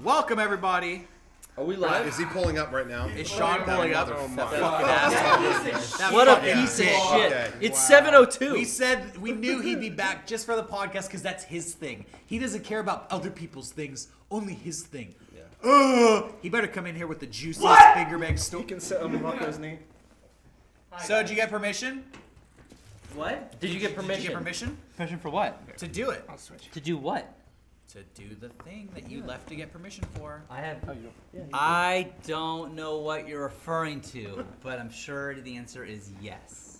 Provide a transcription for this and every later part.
Welcome, everybody. Are we live? Is he pulling up right now? Is Sean pulling up? Oh my Fucking God. asshole. What a fucking piece of bitch. shit. Okay. It's 7:02. We said we knew he'd be back just for the podcast because that's his thing. He doesn't care about other people's things, only his thing. He better come in here with the juiciest finger bang story. You can sit on Rocco's knee. So, did you get permission? What? Did you get permission? Did you get permission Permission for what? to do it? I'll switch. To do what? To do the thing that you left to get permission for. I have. Oh, you don't. I don't know what you're referring to, but I'm sure the answer is yes.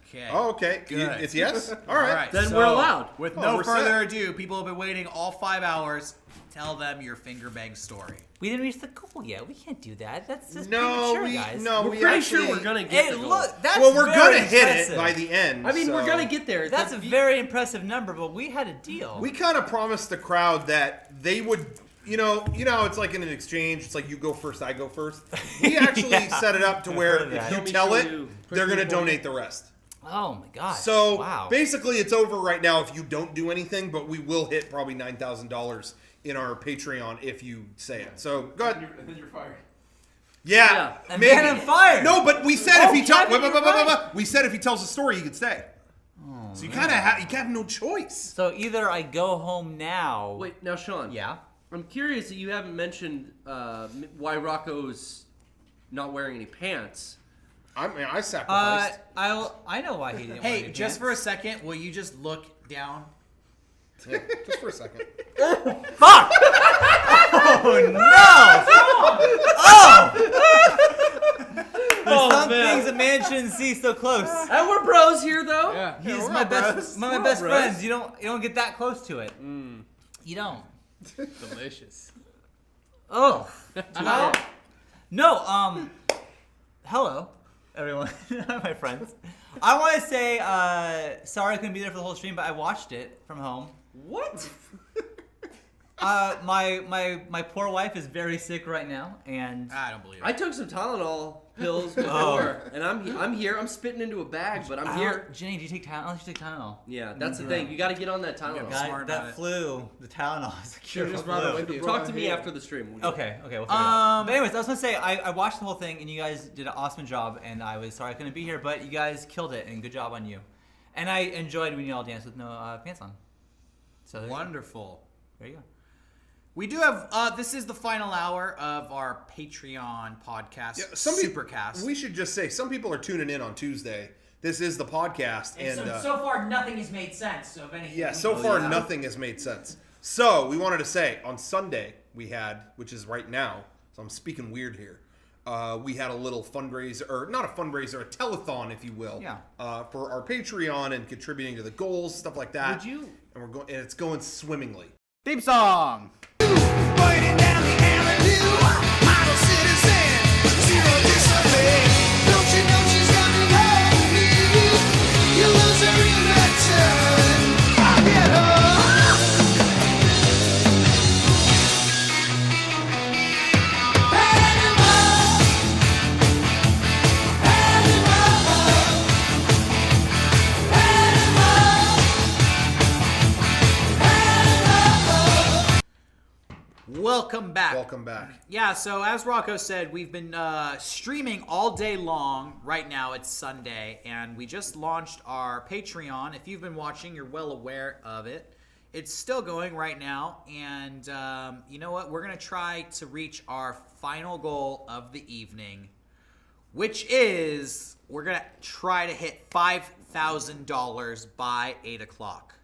Okay. Oh, okay. Good. It's yes? All right. Then we're allowed. With Oh, no we're further set. ado, people have been waiting all 5 hours. Tell them your finger bang story. We didn't reach the goal yet. We can't do that. That's just No, premature, we guys. no, We're we pretty actually, sure we're gonna get Hey, the goal. look, that's Well, we're very gonna hit impressive. it by the end. I mean, we're so- gonna get there. That's a very impressive number, but we had a deal. We kind of promised the crowd that they would. You know how it's like in an exchange. It's like you go first, I go first. We actually Yeah. set it up to where Heard of that. if you tell it, they're gonna donate the rest. Oh my gosh. So wow. basically, it's over right now if you don't do anything. But we will hit probably $9,000 in our Patreon if you say it. So go ahead. And then you're fired. Yeah, And maybe. then I'm fired. No, but we said if he Kevin, tells you're right. we said if he tells a story, he could stay. So you kind of have no choice. So either I go home now. Wait, now, Sean. Yeah. I'm curious that you haven't mentioned why Rocco's not wearing any pants. I sacrificed. I know why he didn't. wear Hey, any just pants. for a second, will you just look down? Yeah, just for a second. Fuck! Oh no! Oh! Some man. things a man shouldn't see so close. And we're bros here, though. Yeah. He's we're my all best, bros. one of my We're best all bros. friends. You don't get that close to it. You don't. Delicious. Oh. No. Hello, everyone, my friends. I want to say sorry I couldn't be there for the whole stream, but I watched it from home. What? My poor wife is very sick right now, and I don't believe it. I took some Tylenol pills before, and I'm here. I'm spitting into a bag, but I'm here. Jenny, do you take Tylenol? You take Tylenol. Yeah, that's the thing. You got to get on that Tylenol. Yeah, smart about that it. flu, the Tylenol is a cure Should've for just brought it flu. with you. Talk to me after the stream. Okay, we'll figure it out. But anyways, I was gonna say I watched the whole thing, and you guys did an awesome job, and I was sorry I couldn't be here, but you guys killed it, and good job on you. And I enjoyed when you all danced with no pants on. So Wonderful. there you go. We do have, this is the final hour of our Patreon podcast, Yeah, Supercast. We should just say some people are tuning in on Tuesday. This is the podcast, and so far nothing has made sense. So if anything, yeah, so far nothing has made sense. So we wanted to say on Sunday we had, which is right now, so I'm speaking weird here. We had a little fundraiser, or not a fundraiser, a telethon, if you will, Yeah. for our Patreon and contributing to the goals, stuff like that. Would you? And and it's going swimmingly. Theme song. Pointing down the avenue, model citizen, zero discipline. Don't you know she's coming home? You lose her in return. I'll get her. Welcome back. Welcome back. Yeah, so as Rocco said, we've been streaming all day long. Right now it's Sunday, and we just launched our Patreon. If you've been watching, you're well aware of it. It's still going right now, and you know what? We're going to try to reach our final goal of the evening, which is we're going to try to hit $5,000 by 8 o'clock.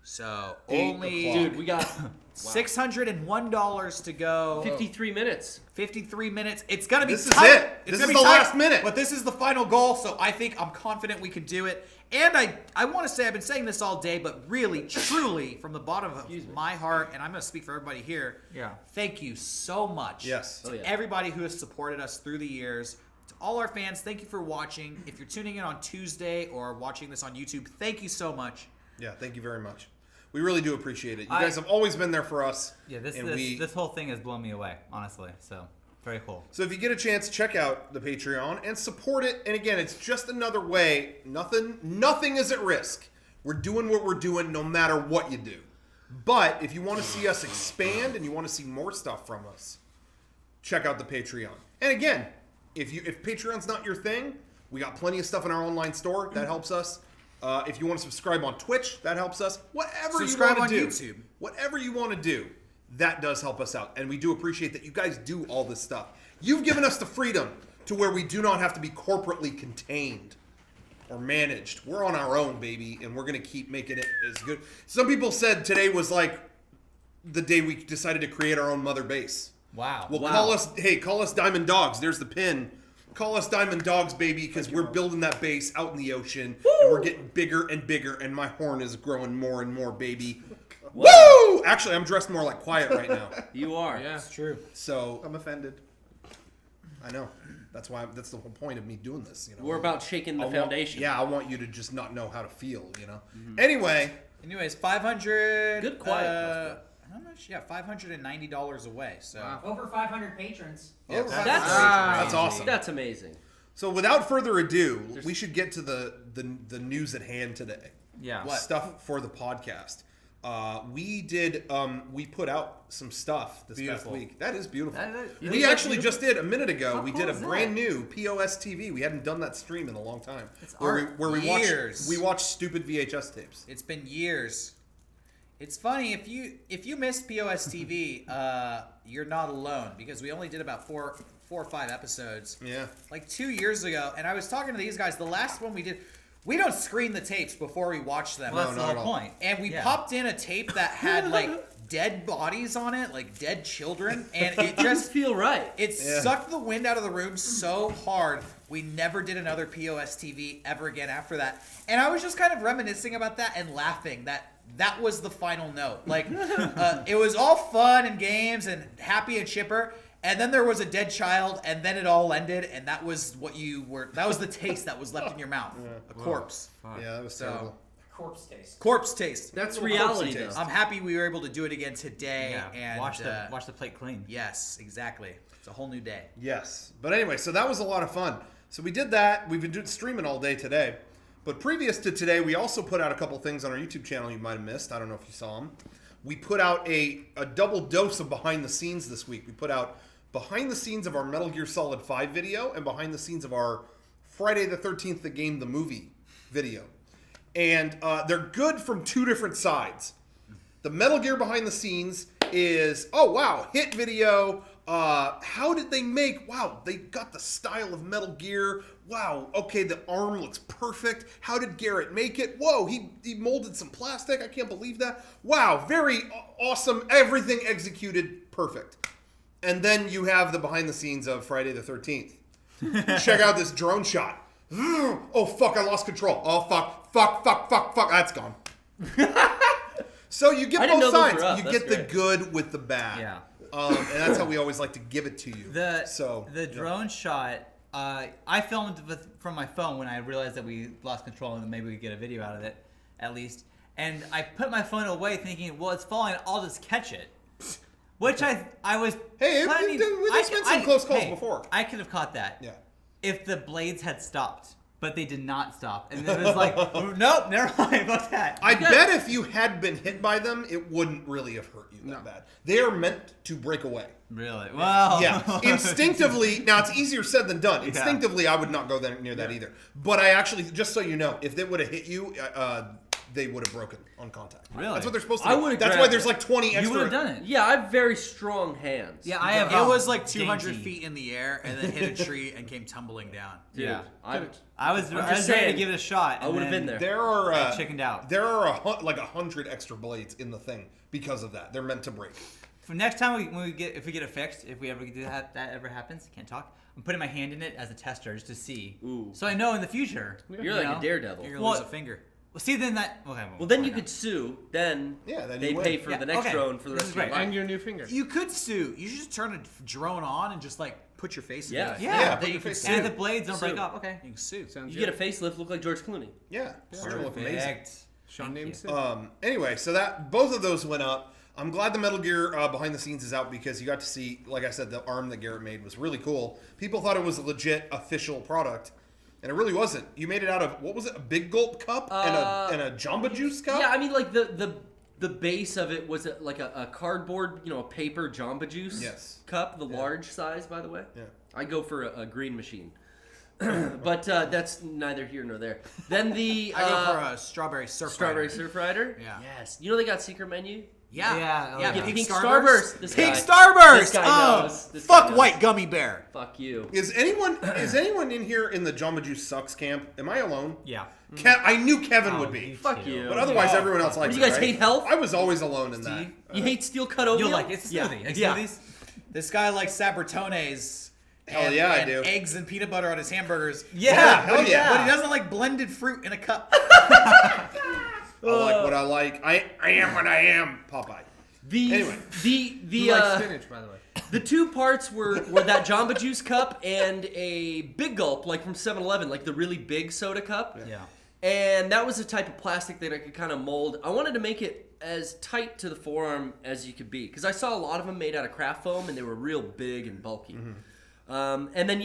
So 8 only o'clock. Dude, we got $601 to go. 53 minutes. 53 minutes. It's gonna be This is tight. it. It's This gonna is be the tight, last minute. But this is the final goal, so I'm confident we can do it. And I want to say I've been saying this all day, but really, truly, from the bottom of my heart, and I'm gonna speak for everybody here. Yeah. Thank you so much. Yes. To Oh, yeah. everybody who has supported us through the years. To all our fans, thank you for watching. If you're tuning in on Tuesday or watching this on YouTube, thank you so much. Yeah, thank you very much. We really do appreciate it. You guys have always been there for us. Yeah, and this whole thing has blown me away, honestly. So very cool. So if you get a chance, check out the Patreon and support it. And again, it's just another way. Nothing is at risk. We're doing what we're doing no matter what you do. But if you want to see us expand and you want to see more stuff from us, check out the Patreon. And again, if Patreon's not your thing, we got plenty of stuff in our online store that helps us. If you want to subscribe on Twitch, that helps us. Whatever Subscribe you want to on do, YouTube. whatever you want to do, that does help us out. And we do appreciate that you guys do all this stuff. You've given us the freedom to where we do not have to be corporately contained or managed. We're on our own, baby, and we're going to keep making it as good. Some people said today was like the day we decided to create our own mother base. Wow. Well, call us Diamond Dogs. There's the pin. Call us Diamond Dogs, baby, because we're building that base out in the ocean, and we're getting bigger and bigger, and my horn is growing more and more, baby. Woo! Actually, I'm dressed more like Quiet right now. You are. Yeah. It's true. So I'm offended. I know. That's the whole point of me doing this. You know, We're about shaking the foundation. I want you to just not know how to feel. You know. Anyway, Anyways, 500. Good quiet, how much? Yeah, $590 away. So Over 500 patrons. yeah, Over that's awesome. That's amazing. So without further ado, we should get to the news at hand today. Yeah. What? Stuff for the podcast. We put out some stuff this Beautiful. past week. That is beautiful. That We is actually just did a minute ago. How We cool did a is that? brand new POS TV. We hadn't done that stream in a long time. It's where art. we Years. watched stupid VHS tapes. it's been years. It's funny if you missed POS TV, you're not alone because we only did about four or five episodes. Yeah. Like 2 years ago, and I was talking to these guys. The last one we did, we don't screen the tapes before we watch them. Well, that's No, the not whole at all. point. And we Yeah. popped in a tape that had like dead bodies on it, like dead children, and it just feel right. it sucked the wind out of the room so hard. We never did another POS TV ever again after that. And I was just kind of reminiscing about that and laughing that was the final note. Like it was all fun and games and happy and chipper. And then there was a dead child, and then it all ended, and that was what you were. That was the taste that was left in your mouth. A corpse. Yeah, that was So- terrible. Corpse taste. Corpse taste. That's Little reality, corpsey though. taste. I'm happy we were able to do it again today. Yeah. And Wash the plate clean. Yes, exactly. It's a whole new day. Yes. But anyway, so that was a lot of fun. So we did that. We've been doing streaming all day today. But previous to today, we also put out a couple things on our YouTube channel you might have missed. I don't know if you saw them. We put out a double dose of behind the scenes this week. We put out behind the scenes of our Metal Gear Solid 5 video and behind the scenes of our Friday the 13th the Game the Movie video. And they're good from two different sides. The Metal Gear behind the scenes is, oh wow, hit video. How did they make, wow, they got the style of Metal Gear. Wow, okay, the arm looks perfect. How did Garrett make it? Whoa, he molded some plastic. I can't believe that. Wow, very awesome. Everything executed perfect. And then you have the behind the scenes of Friday the 13th. Check out this drone shot. Oh, fuck, I lost control. Oh, fuck. That's gone. So you get I didn't both know those sides. were up. You That's get the great. good with the bad. Yeah. And that's how we always like to give it to you. The drone shot, I filmed from my phone when I realized that we lost control and maybe we could get a video out of it, at least. And I put my phone away thinking, well, it's falling, I'll just catch it. Which I was Hey, planning. there's been some close calls before. I could have caught that. Yeah. If the blades had stopped. But they did not stop. And it was like, oh, nope, never mind about that. I bet if you had been hit by them, it wouldn't really have hurt you that bad. They are meant to break away. Really? Wow. Yeah. Instinctively, now it's easier said than done. Instinctively, I would not go near that either. But I actually, just so you know, if they would have hit you, they would have broken on contact. Really? That's what they're supposed to do. I would've That's why grabbed there's it. like 20 extra. You would have done it. Yeah, I have very strong hands. Yeah, I have. It was like 200 dainty. feet in the air and then hit a tree and came tumbling down. Dude, Yeah. I I was just ready to saying, give it a shot. I would have been there. There are I chickened out. There are like 100 extra blades in the thing because of that. They're meant to break. For next time if we get it fixed, if we ever do that ever happens, can't talk. I'm putting my hand in it as a tester just to see. Ooh. So I know in the future. You're you like know? a daredevil. You're gonna Well, lose a finger. Well, see then that. Okay. Well, then why you not? could sue. Then Then they you pay win. for Yeah, the next okay. drone for the This rest is of your great. life. And your new finger. You could sue. You should just turn a drone on and just like put your face in Yeah. it. Yeah. Yeah, Then you can face sue. And if the blades don't break Sue. up, okay. You can sue. Sounds You get a facelift, look like George Clooney. Yeah. Sure look amazing. Perfect. Sean Thank you. named Anyway, so that both of those went up. I'm glad the Metal Gear behind the scenes is out because you got to see, like I said, the arm that Garrett made was really cool. People thought it was a legit official product, and it really wasn't. You made it out of, what was it, a Big Gulp cup and a Jamba Juice cup? Yeah, I mean, like the the base of it was like a cardboard, a paper Jamba Juice cup, the large size, by the way. Yeah. I go for a green machine. But that's neither here nor there. Then the I go for a strawberry surf rider. Surf Rider. Yeah. Yes. You know they got secret menu. Yeah. Yeah, Yeah. okay. Pink Starburst. This Pink guy. Starburst. This guy Oh, knows. This fuck guy knows. white gummy bear. Fuck you. Is anyone in here in the Jamba Juice sucks camp? Am I alone? Yeah. I knew Kevin would be. you Fuck too. you. But otherwise, everyone else likes Do you it, guys right? hate health? I was always alone in that. You hate steel cut oatmeal? You'll like it. It's a smoothie. Like Yeah. smoothies. This guy likes Sabritones. Hell yeah, I and do. eggs and peanut butter on his hamburgers. Yeah, hell yeah. But he doesn't like blended fruit in a cup. I like what I like. I am what I am. Popeye. The You like spinach, by the way. the two parts were that Jamba Juice cup and a Big Gulp, like from 7-Eleven, like the really big soda cup. Yeah. And that was a type of plastic that I could kind of mold. I wanted to make it as tight to the forearm as you could be, because I saw a lot of them made out of craft foam, and they were real big and bulky. And then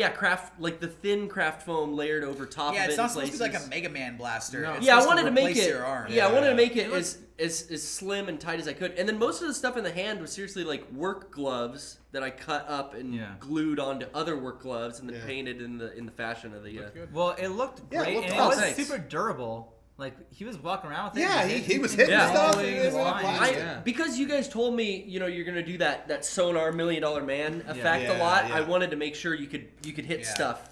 like the thin craft foam layered over top Yeah, of it. it's not in supposed to be like places. a Mega Man blaster. No. It's Yeah, I supposed wanted to make replace it. your arm. Yeah, I wanted to make it as slim and tight as I could. And then most of the stuff in the hand was seriously like work gloves that I cut up and glued onto other work gloves and then painted in the fashion of the. Well, it looked Yeah, it great, looked and it awesome. was Thanks. super durable. Like he was walking around with it. Yeah, he was hitting Yeah. stuff. Rolling, It was flying. plastic. Because you guys told me, you're gonna do that sonar $1 Million Man effect a Yeah, lot. yeah. I wanted to make sure you could hit stuff,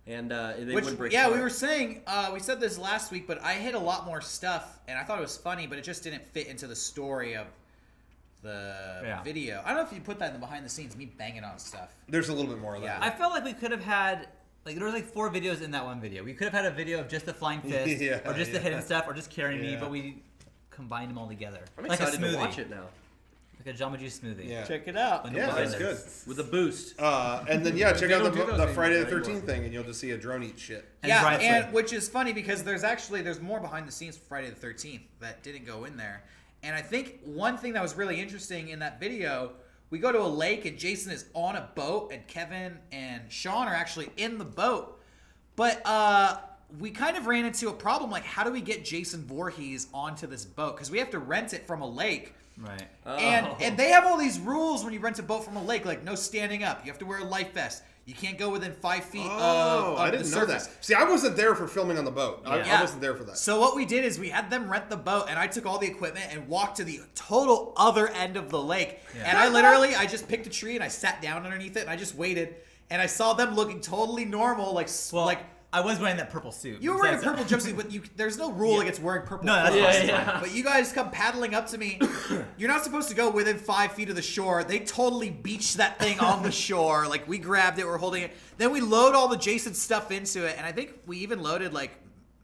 and they wouldn't break. we apart. were saying, we said this last week, but I hit a lot more stuff, and I thought it was funny, but it just didn't fit into the story of the video. I don't know if you put that in the behind the scenes, me banging on stuff. There's a little bit more of that. I felt like we could have had there were like 4 videos in that one video. We could have had a video of just the flying fist, or just the hidden stuff, or just carrying me, but we combined them all together. I'm like excited a smoothie, to watch it now like a Jamba Juice smoothie. Yeah. Check it out. Like Yeah, a that's blender. good. with a boost. And then check out don't do the those Friday the anymore. 13th thing, and you'll just see a drone eat shit. And Yeah, drive and through. which is funny because there's more behind the scenes for Friday the 13th that didn't go in there. And I think one thing that was really interesting in that video, we go to a lake and Jason is on a boat and Kevin and Sean are actually in the boat. But we kind of ran into a problem, like how do we get Jason Voorhees onto this boat? Because we have to rent it from a lake. Right. And they have all these rules when you rent a boat from a lake, like no standing up. You have to wear a life vest. You can't go within 5 feet of I didn't the know surface. that. See, I wasn't there for filming on the boat. I Yeah. wasn't there for that. So what we did is we had them rent the boat, and I took all the equipment and walked to the total other end of the lake. And I just picked a tree and I sat down underneath it and I just waited. And I saw them looking totally normal, like I was wearing that purple suit. you were wearing a So- purple jumpsuit, but there's no rule against wearing purple. No, that's clothes. fine. Yeah. But you guys come paddling up to me. You're not supposed to go within 5 feet of the shore. They totally beached that thing on the shore. Like we grabbed it, we're holding it. Then we load all the Jason stuff into it, and I think we even loaded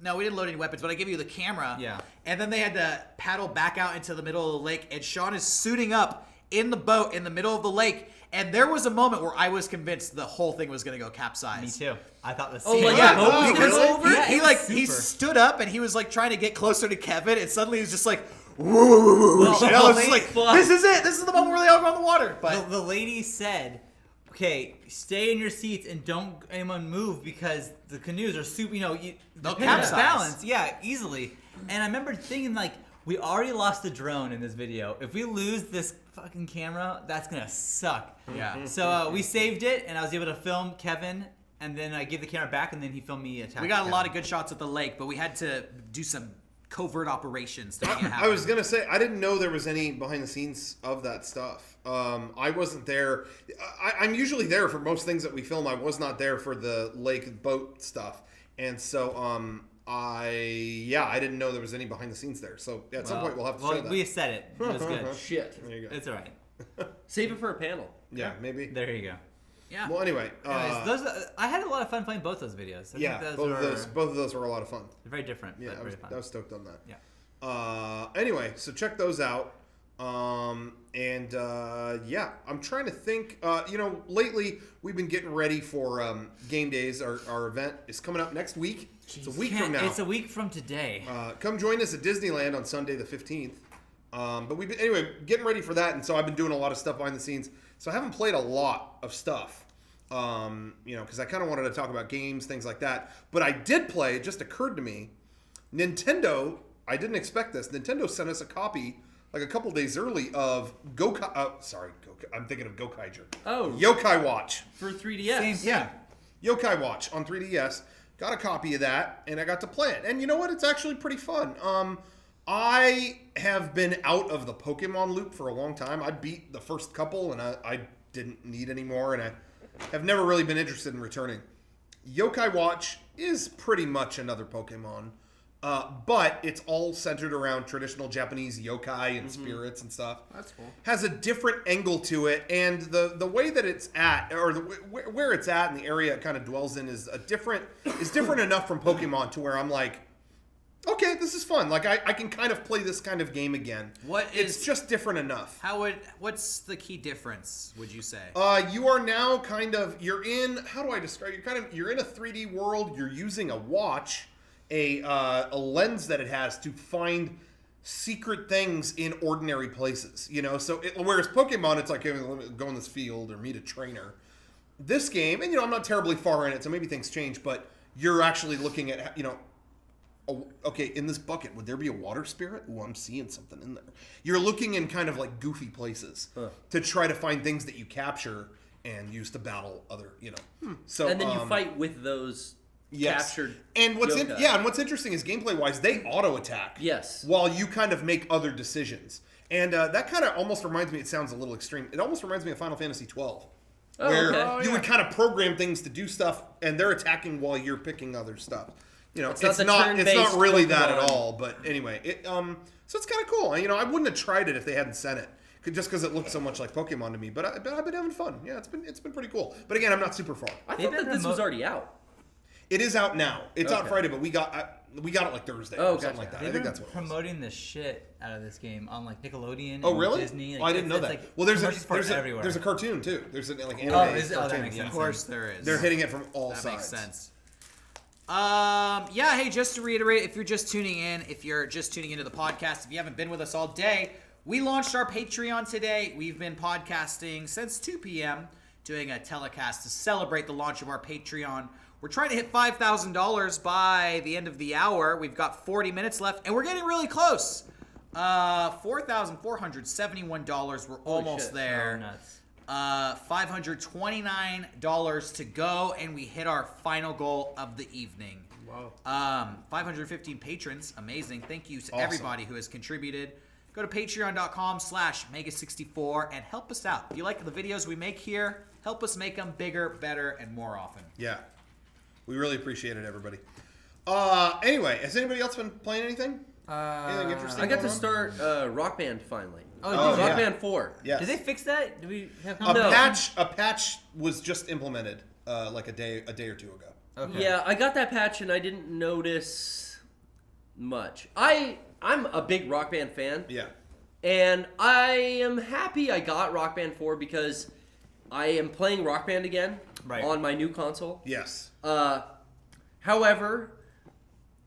no, we didn't load any weapons, but I gave you the camera. Yeah. And then they had to paddle back out into the middle of the lake, and Sean is suiting up in the boat in the middle of the lake. And there was a moment where I was convinced the whole thing was going to go capsize. Me too. I thought the Oh, scene. like Yeah, the boat was because gonna go over? he it was he super. stood up and he was like trying to get closer to Kevin, and suddenly he was just like, woo. And I was just like, fuck. this is it. This is the moment where they all go in the water. But The lady said, "Okay, stay in your seats and don't anyone move because the canoes are super. They'll depending on capsize. balance, yeah, easily." And I remember thinking like, we already lost the drone in this video. If we lose this fucking camera, that's gonna suck. yeah. So we saved it, and I was able to film Kevin, and then I gave the camera back, and then he filmed me attacking. We got a Kevin. lot of good shots at the lake, but we had to do some covert operations to make it happen. I was gonna say I didn't know there was any behind the scenes of that stuff. I wasn't there. I'm usually there for most things that we film. I was not there for the lake boat stuff, and so I didn't know there was any behind the scenes there. So at some point we'll have to show that. We said it. It was good. Shit. There you go. It's all right. Save it for a panel. Yeah, maybe. There you go. Yeah. Well, anyway. Anyways, I had a lot of fun playing both those videos. I Yeah, think both of those were a lot of fun. they're very different. Yeah, but I very fun. was stoked on that. Yeah. Anyway, so check those out. I'm trying to think. Lately we've been getting ready for game days. Our event is coming up next week. It's a week from now. It's a week from today. Come join us at Disneyland on Sunday the 15th. But we've been getting ready for that, and so I've been doing a lot of stuff behind the scenes. So I haven't played a lot of stuff. Because I kind of wanted to talk about games, things like that. But I did play. It just occurred to me. Nintendo. I didn't expect this. Nintendo sent us a copy like a couple days early of I'm thinking of Gokaiger. Oh. Yokai Watch. For 3DS. Yeah. Yokai Watch on 3DS. Got a copy of that, and I got to play it. And you know what? It's actually pretty fun. I have been out of the Pokemon loop for a long time. I beat the first couple, and I didn't need any more, and I have never really been interested in returning. Yokai Watch is pretty much another Pokemon, but it's all centered around traditional Japanese yokai and spirits and stuff. That's cool. Has a different angle to it, and the way that it's at, or where it's at, and the area it kind of dwells in is different enough from Pokemon to where I'm like, okay, this is fun. Like I can kind of play this kind of game again. It's just different enough. What's the key difference, would you say? You are now you're in, how do I describe it? You're in a 3D world. You're using a watch, a lens that it has to find secret things in ordinary places. You know, so whereas Pokemon, it's like, hey, let me go in this field or meet a trainer. This game, and I'm not terribly far in it, so maybe things change, but you're actually looking at, okay, in this bucket, would there be a water spirit? Ooh, I'm seeing something in there. You're looking in kind of like goofy places to try to find things that you capture and use to battle other, So And then you fight with those captured And what's yokai. what's interesting is gameplay wise, they auto attack. Yes. While you kind of make other decisions, and that kind of almost reminds me. It sounds a little extreme. It almost reminds me of Final Fantasy 12. Where you would kind of program things to do stuff, and they're attacking while you're picking other stuff. It's not really that at all. But anyway, so it's kind of cool. I wouldn't have tried it if they hadn't sent it, just because it looked so much like Pokemon to me. But I've been having fun. Yeah, it's been pretty cool. But again, I'm not super far. I thought that this was already out. It is out now. It's out Friday, but we got it like Thursday or something like that. They've I think been that's what promoting the shit out of this game on like Nickelodeon. Oh, and really? Disney. I didn't know that. Like, Well, there's everywhere. a cartoon too. There's a anime that makes cartoon. sense. Of course there is. They're hitting it from all That sides. makes sense. Hey, just to reiterate, if you're just tuning in into the podcast, if you haven't been with us all day, we launched our Patreon today. We've been podcasting since 2 p.m., doing a telecast to celebrate the launch of our Patreon. We're trying to hit $5,000 by the end of the hour. We've got 40 minutes left, and we're getting really close. $4,471. We're almost there. Oh, nuts. $529 to go, and we hit our final goal of the evening. Wow. 515 patrons. Amazing. Thank you to Awesome. everybody who has contributed. Go to patreon.com/MEGA64 and help us out. If you like the videos we make here, help us make them bigger, better, and more often. Yeah. We really appreciate it, everybody. Anyway, has anybody else been playing anything? Anything interesting? I got to going on? start Rock Band finally. Oh, Rock yeah. Band 4. Yes. Did they fix that? Do we have A patch was just implemented like a day or two ago. Okay. Yeah, I got that patch and I didn't notice much. I'm a big Rock Band fan. Yeah. And I am happy I got Rock Band 4 because I am playing Rock Band again on my new console. Yes. However,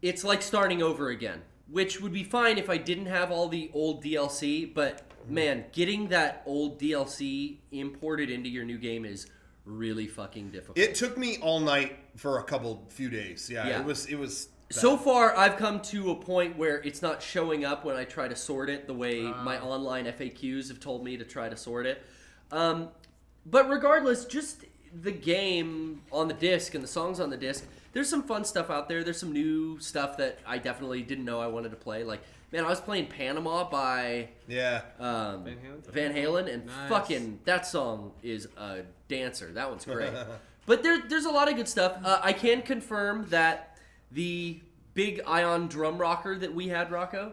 it's like starting over again, which would be fine if I didn't have all the old DLC, but man, getting that old DLC imported into your new game is really fucking difficult. It took me all night for a few days. Yeah. It was bad. So far, I've come to a point where it's not showing up when I try to sort it the way my online FAQs have told me to try to sort it. But regardless, just the game on the disc and the songs on the disc, there's some fun stuff out there. There's some new stuff that I definitely didn't know I wanted to play. Like, man, I was playing Panama by Van Halen, and fucking that song is a dancer. That one's great. But there's a lot of good stuff. I can confirm that the big ion drum rocker that we had, Rocco,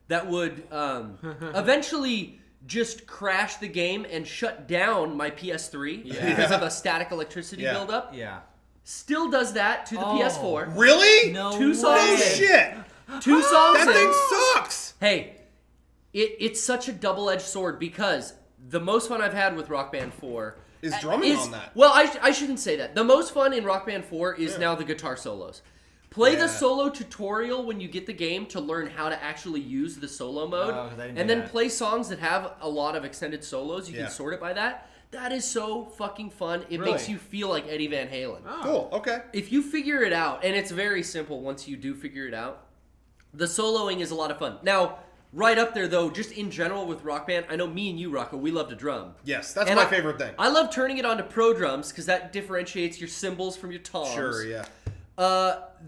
that would eventually just crash the game and shut down my PS3 because of a static electricity buildup. Yeah. Still does that to the PS4. Really? No 2 songs Oh in. shit! 2 songs That in. thing sucks. Hey, it's such a double-edged sword because the most fun I've had with Rock Band 4 Is drumming on that. Well, I shouldn't say that. The most fun in Rock Band 4 is now the guitar solos. Play the solo tutorial when you get the game to learn how to actually use the solo mode. 'Cause I didn't And do then that. play songs that have a lot of extended solos. You can sort it by that. That is so fucking fun. It makes you feel like Eddie Van Halen. Cool. Okay. If you figure it out, and it's very simple once you do figure it out, the soloing is a lot of fun. Now, right up there though, just in general with Rock Band. I know me and you, Rocco, we love to drum. Yes, that's And my favorite thing. I love turning it onto pro drums because that differentiates your cymbals from your toms. Sure, yeah.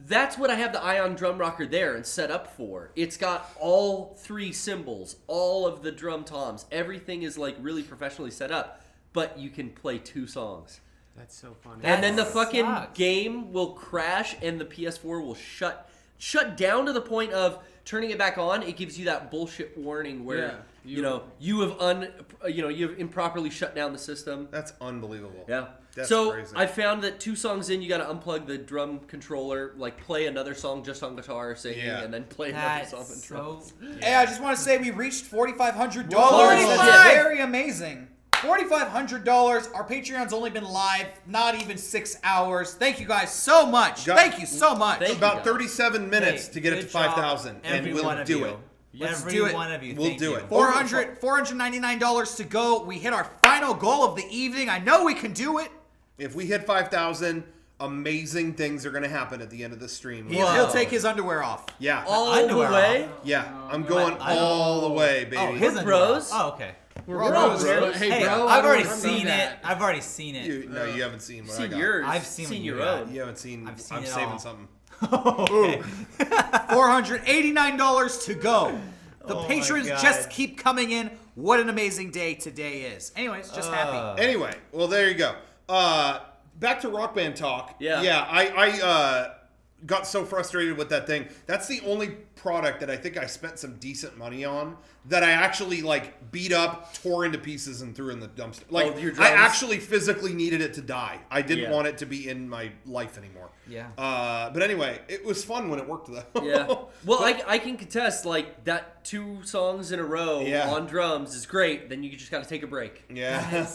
That's what I have the Ion drum rocker there and set up for. It's got all 3 cymbals, all of the drum toms. Everything is like really professionally set up, but you can play 2 songs. That's so funny. And then the fucking sucks. game will crash and the PS4 will shut down to the point of turning it back on. It gives you that bullshit warning where you have improperly shut down the system. That's unbelievable. Yeah. That's so crazy. I found that 2 songs in, you got to unplug the drum controller, like play another song just on guitar singing, Yeah. and then play another That's song on drums. so. Hey, I just want to say we reached $4,500. Whoa. That's very amazing. $4,500. Our Patreon's only been live not even 6 hours. Thank you guys so much. Got- Thank you so much. Thank you. About guys. 37 minutes Hey, to get it good to 5,000, job, and every we'll one of do you. it. Let's Every do it. one of you. We'll thank do you. it. $499 to go. We hit our final goal of the evening. I know we can do it. If we hit 5,000, amazing things are going to happen at the end of the stream. He'll take his underwear off. Yeah. All Underwear the way. Yeah, I'm going I- all the way, baby. Oh, his We're underwear. bros. Oh, okay. We're bros. bros. Hey, Hey, bro, I've already I don't seen know it. that. I've already seen it. No, you haven't seen what I Seen got. yours. I've seen seen what your you got. own. You haven't seen. I've seen I'm it saving all. something. Okay. $489 to go. The Oh my patrons God. just keep coming in. What an amazing day today is. Anyways, just happy. Anyway, well, there you go. Back to Rock Band talk. Yeah. Yeah, I got so frustrated with that thing. That's the only product that I think I spent some decent money on that I actually like beat up, tore into pieces, and threw in the dumpster. Like, Oh, your I drums? actually physically needed it to die. I didn't Yeah. want it to be in my life anymore. Yeah. But anyway, it was fun when it worked though. Yeah. Well, I can contest like that 2 songs in a row Yeah. on drums is great. Then you just got to take a break, Yeah. and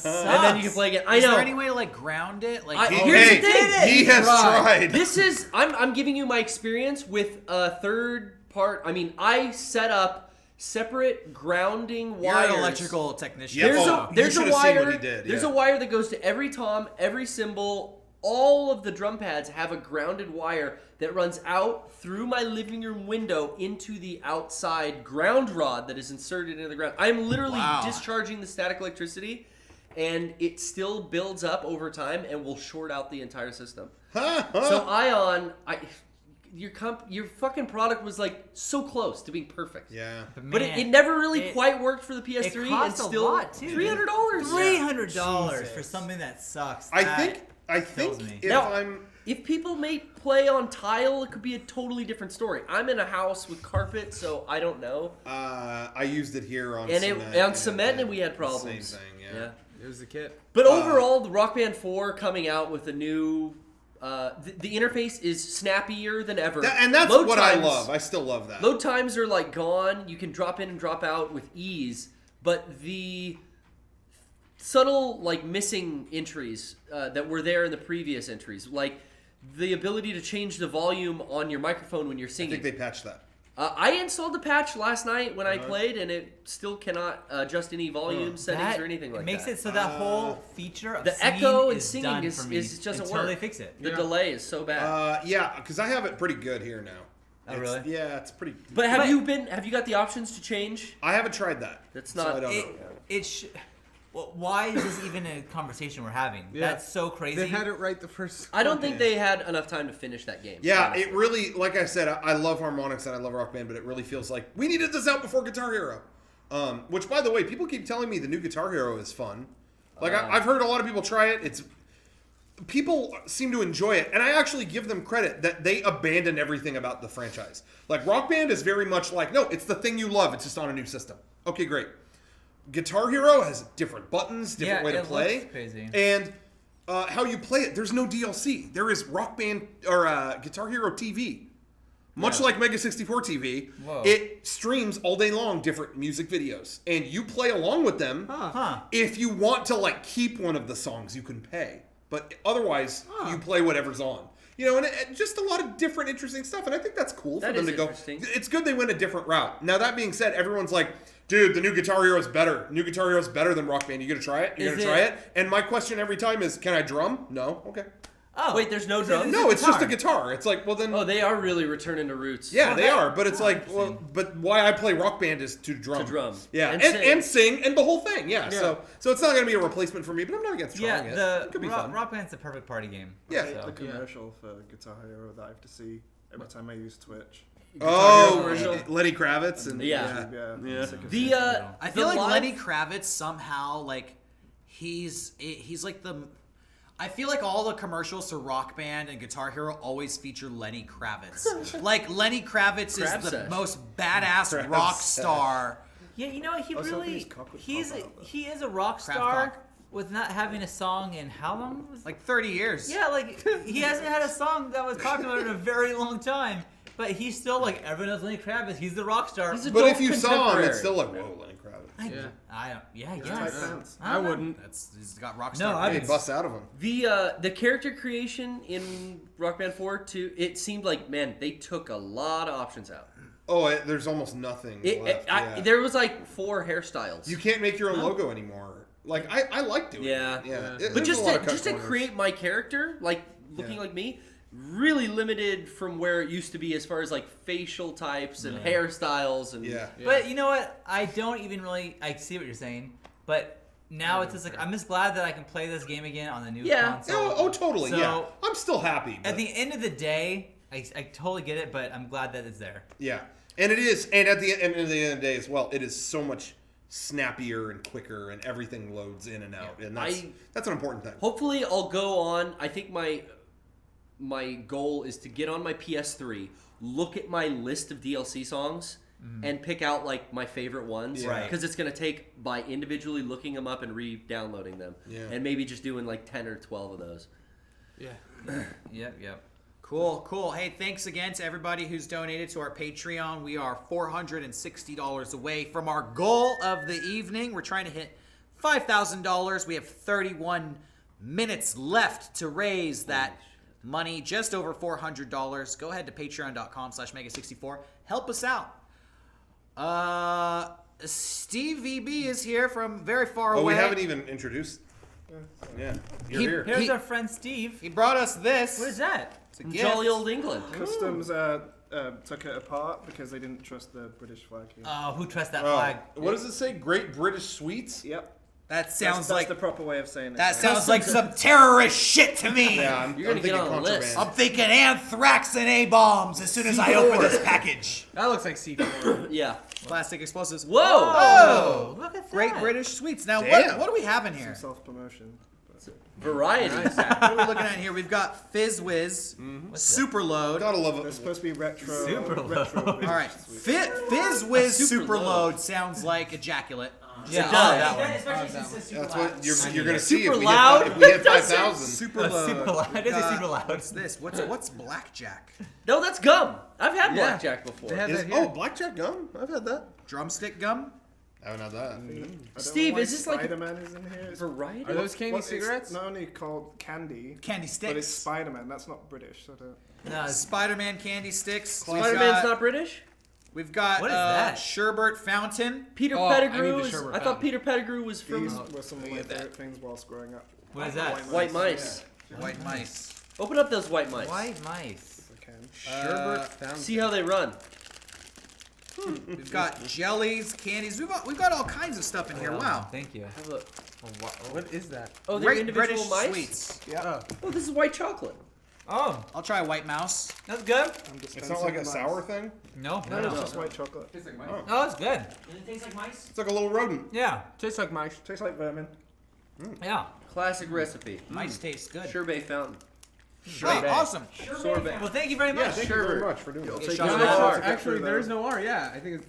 then you can play again. I Is know. there any way to like ground it? Like, Here's the thing. He has tried. This is I'm giving you my experience with a third part. I mean, I set up separate grounding you're wires. an electrical technician. Yep. There's Oh, a there's you a should've seen wire. what he did, There's yeah. a wire that goes to every tom, every cymbal. All of the drum pads have a grounded wire that runs out through my living room window into the outside ground rod that is inserted into the ground. I am literally Wow. discharging the static electricity, and it still builds up over time and will short out the entire system. So Ion, your fucking product was like so close to being perfect. Yeah. But Man, it never really it- quite worked for the PS3. it cost and a still lot, too, dude. $300. $300 for something that sucks. I That think kills me. if Now- I'm If people may play on tile, it could be a totally different story. I'm in a house with carpet, so I don't know. I used it here on And cement. on cement, and we had the problems. Same thing, yeah. It was the kit. But overall, the Rock Band 4 coming out with a new. The interface is snappier than ever. And that's Load what I times- love. I still love that. Load times are like gone. You can drop in and drop out with ease, but the subtle like missing entries that were there in the previous entries, like the ability to change the volume on your microphone when you're I singing. think they patched that. I installed the patch last night when I played, and it still cannot adjust any volume settings That or anything like makes that. it so that whole feature of the singing echo and is singing done is for me just doesn't until work. they fix it. The delay is so bad. Yeah, because I have it pretty good here now. Oh, It's- really? Yeah, it's pretty. But But- have you got the options to change? I haven't tried that. That's so not- I don't It, know. it sh- well, why is this even a conversation we're having? Yeah. That's so crazy. They had it right the first. I don't think they had enough time to finish that game. Yeah, honestly. it really, like I said, I love harmonics and I love Rock Band, but it really feels like we needed this out before Guitar Hero. Which, by the way, people keep telling me the new Guitar Hero is fun. Like, I've heard a lot of people try it. People seem to enjoy it, and I actually give them credit that they abandon everything about the franchise. Like, Rock Band is very much like, no, it's the thing you love, it's just on a new system. Okay, great. Guitar Hero has different buttons, different Yeah, way to it play. looks crazy. And how you play it, there's no DLC. There is Rock Band or Guitar Hero TV. Much like MEGA64 TV, Whoa. it streams all day long different music videos. And you play along with them. Huh. If you want to like keep one of the songs, you can pay. But otherwise, you play whatever's on. You know, and just a lot of different interesting stuff. And I think that's cool for That them is to go. interesting. It's good they went a different route. Now, that being said, everyone's like, dude, the new Guitar Hero is better. New Guitar Hero is better than Rock Band. You gonna try it? You Is gonna try it- it? And my question every time is, can I drum? No? Okay. Oh, Wait, there's no drums? No, it's just a guitar. It's like, well then. Oh, they are really returning to roots. Yeah, they that- are, but it's like, well, but why I play Rock Band is to drum. To drum. Yeah, And and sing and the whole thing. Yeah, Yeah. so it's not going to be a replacement for me, but I'm not against trying Yeah, it. the It could be fun. Rock Band's a perfect party game. Yeah. The So. commercial for Guitar Hero that I have to see every time I use Twitch. Oh, commercial. Lenny Kravitz and Yeah. Yeah. Sick of The seeing I feel the like live- Lenny Kravitz somehow like he's like the. I feel like all the commercials to Rock Band and Guitar Hero always feature Lenny Kravitz. Like Lenny Kravitz is Crab the sesh. most badass Crab rock sesh. star. Yeah, you know what? He I was hoping really his cock would he is a rock Crab star cock. with not having a song in how long? Was Like 30 years. Yeah, like he hasn't had a song that was popular in a very long time. But he's still like everyone knows Lenny Kravitz. He's the rock star. He's a But dope if you saw him, it's contemporary. still like, whoa, Lenny Kravitz. I don't. Yeah, I tight guess. pants. I don't know. wouldn't. He's got rock No, star. I He vibes. busts out of him. The character creation in Rock Band 4 too, it seemed like, man, they took a lot of options out. Oh, there's almost nothing left. Yeah. There was like 4 hairstyles. You can't make your own logo anymore. Like I like doing Yeah. it. Yeah. But There's just a lot to, of cut just to corners. create my character, like looking Yeah. like me, really limited from where it used to be as far as like facial types and hairstyles and Yeah. But you know what? I don't even really. I see what you're saying, but now it's just like I'm just glad that I can play this game again on the new Yeah. console. Oh, totally. So, yeah. I'm still happy. But, At the end of the day, I totally get it, but I'm glad that it's there. yeah. And it is. And at the end of the day as well, it is so much snappier and quicker, and everything loads in and out, and that's an important thing. hopefully I'll go on. I think my goal is to get on my PS3, look at my list of DLC songs, and pick out like my favorite ones. Yeah. Right. Because it's gonna take by individually looking them up and re-downloading them, Yeah. and maybe just doing like 10 or 12 of those. Yeah. Yep. Cool. Hey, thanks again to everybody who's donated to our Patreon. We are $460 away from our goal of the evening. We're trying to hit $5,000. We have 31 minutes left to raise that money, just over $400. Go ahead to patreon.com/MEGA64. Help us out. Steve VB is here from very far Oh, away. we haven't even introduced. Yeah. You're here. Here's He- our friend Steve. He brought us this. What is that? It's a gift. Jolly old England. Customs took it apart because they didn't trust the British flag here. Oh, who trusts that Oh, flag? what does it say? Great British Sweets? Yep. That sounds That's like the proper way of saying it. that sounds like some terrorist shit to me. Yeah, I'm You're gonna thinking get on a contraband. list. I'm thinking anthrax and A-bombs as soon as I open this package. That looks like C4. Yeah. Plastic explosives. Whoa! Oh, Look at that. Great British Sweets. Now, Damn. what do we have in here? Self-promotion. Variety. What are we looking at here? We've got Fizz Whiz, Super Load. Gotta love They're it. supposed to be retro. Super retro low. All right, British sweets. Fizz Whiz Super Super Load. Load sounds like ejaculate. Yeah, It oh, does. that one. Especially since it's super That's loud. what you're gonna see Super if we loud? hit, if we hit That's it. 5,000. Super Super loud. It is a super loud. What's this? What's blackjack? No, that's gum. I've had blackjack before. Blackjack gum? I've had that. Drumstick gum? I haven't had that. I don't Steve, know why is this like- Spider-Man is in here? It's, Variety. Are those candy well, it's cigarettes? not only called candy, Candy but it's sticks. Spider-Man. That's not British. So don't. No, it's- Spider-Man candy sticks. Spider-Man's not British? We've got What is that? Sherbert Fountain. Peter Oh, I need Pettigrew the is... sherbet I thought fountain. Peter Pettigrew was from These were some of my favorite things whilst growing up. what is that? White Mice. White mice. Open up those white mice. White mice. I can. Sherbet fountain. See how they run. We've got jellies, candies. We've got all kinds of stuff in here. Wow. Thank you. Have a- What is that? Oh, they're Great individual British mice? sweets. Yeah. Oh, this is white chocolate. Oh, I'll try white mouse. that's good. I'm just It's not like a sour thing. No, No, no, it's no. just white chocolate. Oh, it's good. Does it taste like mice? It's like a little rodent. Yeah, Tastes like mice. Tastes like vermin. yeah. Classic recipe. Mice taste good. Sherbet fountain. Oh, awesome. Sorbet. Well, thank you very Yeah, much. thank you very much for doing Okay, that. shot No, of no, R. no. Actually, there is no R. Yeah, I think it's.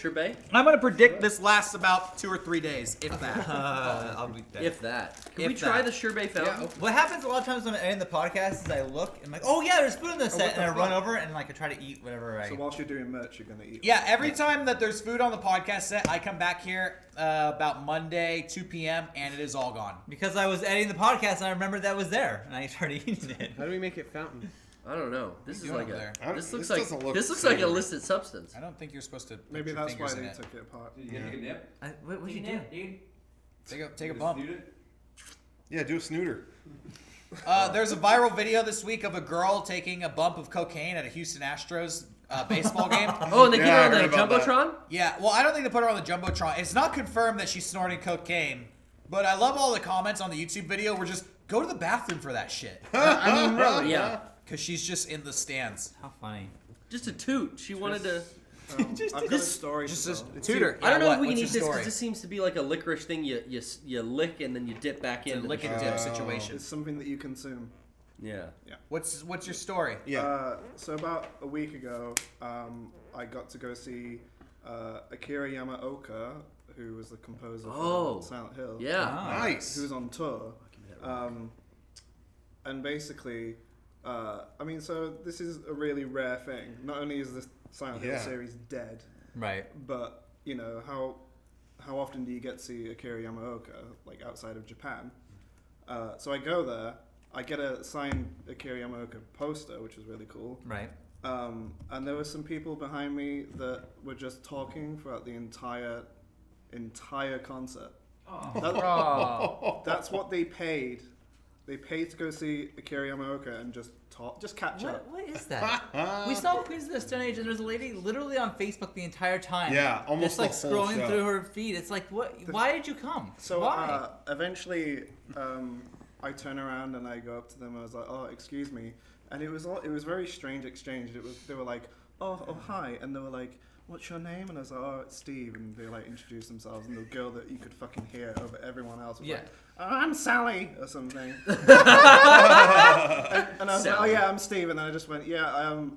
Sherbet? I'm gonna predict this lasts about 2 or 3 days, if that. I'll be there. If that. Can If we try that. the sherbet fountain? What happens a lot of times when I'm editing the podcast is I look and I'm like, oh yeah, there's food in this set, and I run over and like I try to eat whatever I. So whilst you're doing merch, you're gonna eat. Yeah, every time that there's food on the podcast set, I come back here about Monday, 2 p.m., and it is all gone. Because I was editing the podcast and I remembered that was there and I started eating it. How do we make it fountain? I don't know. This is doing like over a. there? I don't- This looks this like doesn't look this looks like a savory. illicit substance. I don't think you're supposed to put Maybe your that's why fingers in they it. took it apart. What would you do? Dude. Take a bump. Yeah, do a snooter. There's a viral video this week of a girl taking a bump of cocaine at a Houston Astros baseball game. Oh, and they get Yeah, her I on the heard about that. Jumbotron? Yeah, well, I don't think they put her on the Jumbotron. It's not confirmed that she's snorting cocaine, but I love all the comments on the YouTube video where just go to the bathroom for that shit. I mean, really, yeah. Because she's just in the stands. How funny. Just a toot. She wanted to... I've got a story to Just tell. a tutor. I don't know if we What's can your eat this story? because this seems to be like a licorice thing. You lick and then you dip back It's in. a lick and dip situation. It's something that you consume. Yeah. What's your story? Yeah. So about a week ago, I got to go see Akira Yamaoka, who was the composer Oh. for Silent Hill. Yeah. Nice. Who was on tour. And basically, I mean, so this is a really rare thing. Not only is the Silent Hill Yeah. series dead, Right. but you know how often do you get to see Akira Yamaoka like outside of Japan? So I go there, I get a signed Akira Yamaoka poster, which was really cool. Right. And there were some people behind me that were just talking throughout the entire concert. That's what they paid. They paid to go see Akira Yamaoka and just talk, just catch up. What is that? We saw Queens of the Stone Age, and there was a lady literally on Facebook the entire time. Yeah, almost just like the whole scrolling show. through her feed. It's like, what? Why did you come? So why? eventually, I turn around and I go up to them. And I was like, "Oh, excuse me," and it was very strange exchange. They were like, "Oh, hi," and they were like, "What's your name?" And I was like, "Oh, it's Steve," and they like introduced themselves, and the girl that you could fucking hear over everyone else was Yeah. like, "Oh, I'm Sally," or something. and I was like, "Oh yeah, I'm Steve," and then I just went, "Yeah,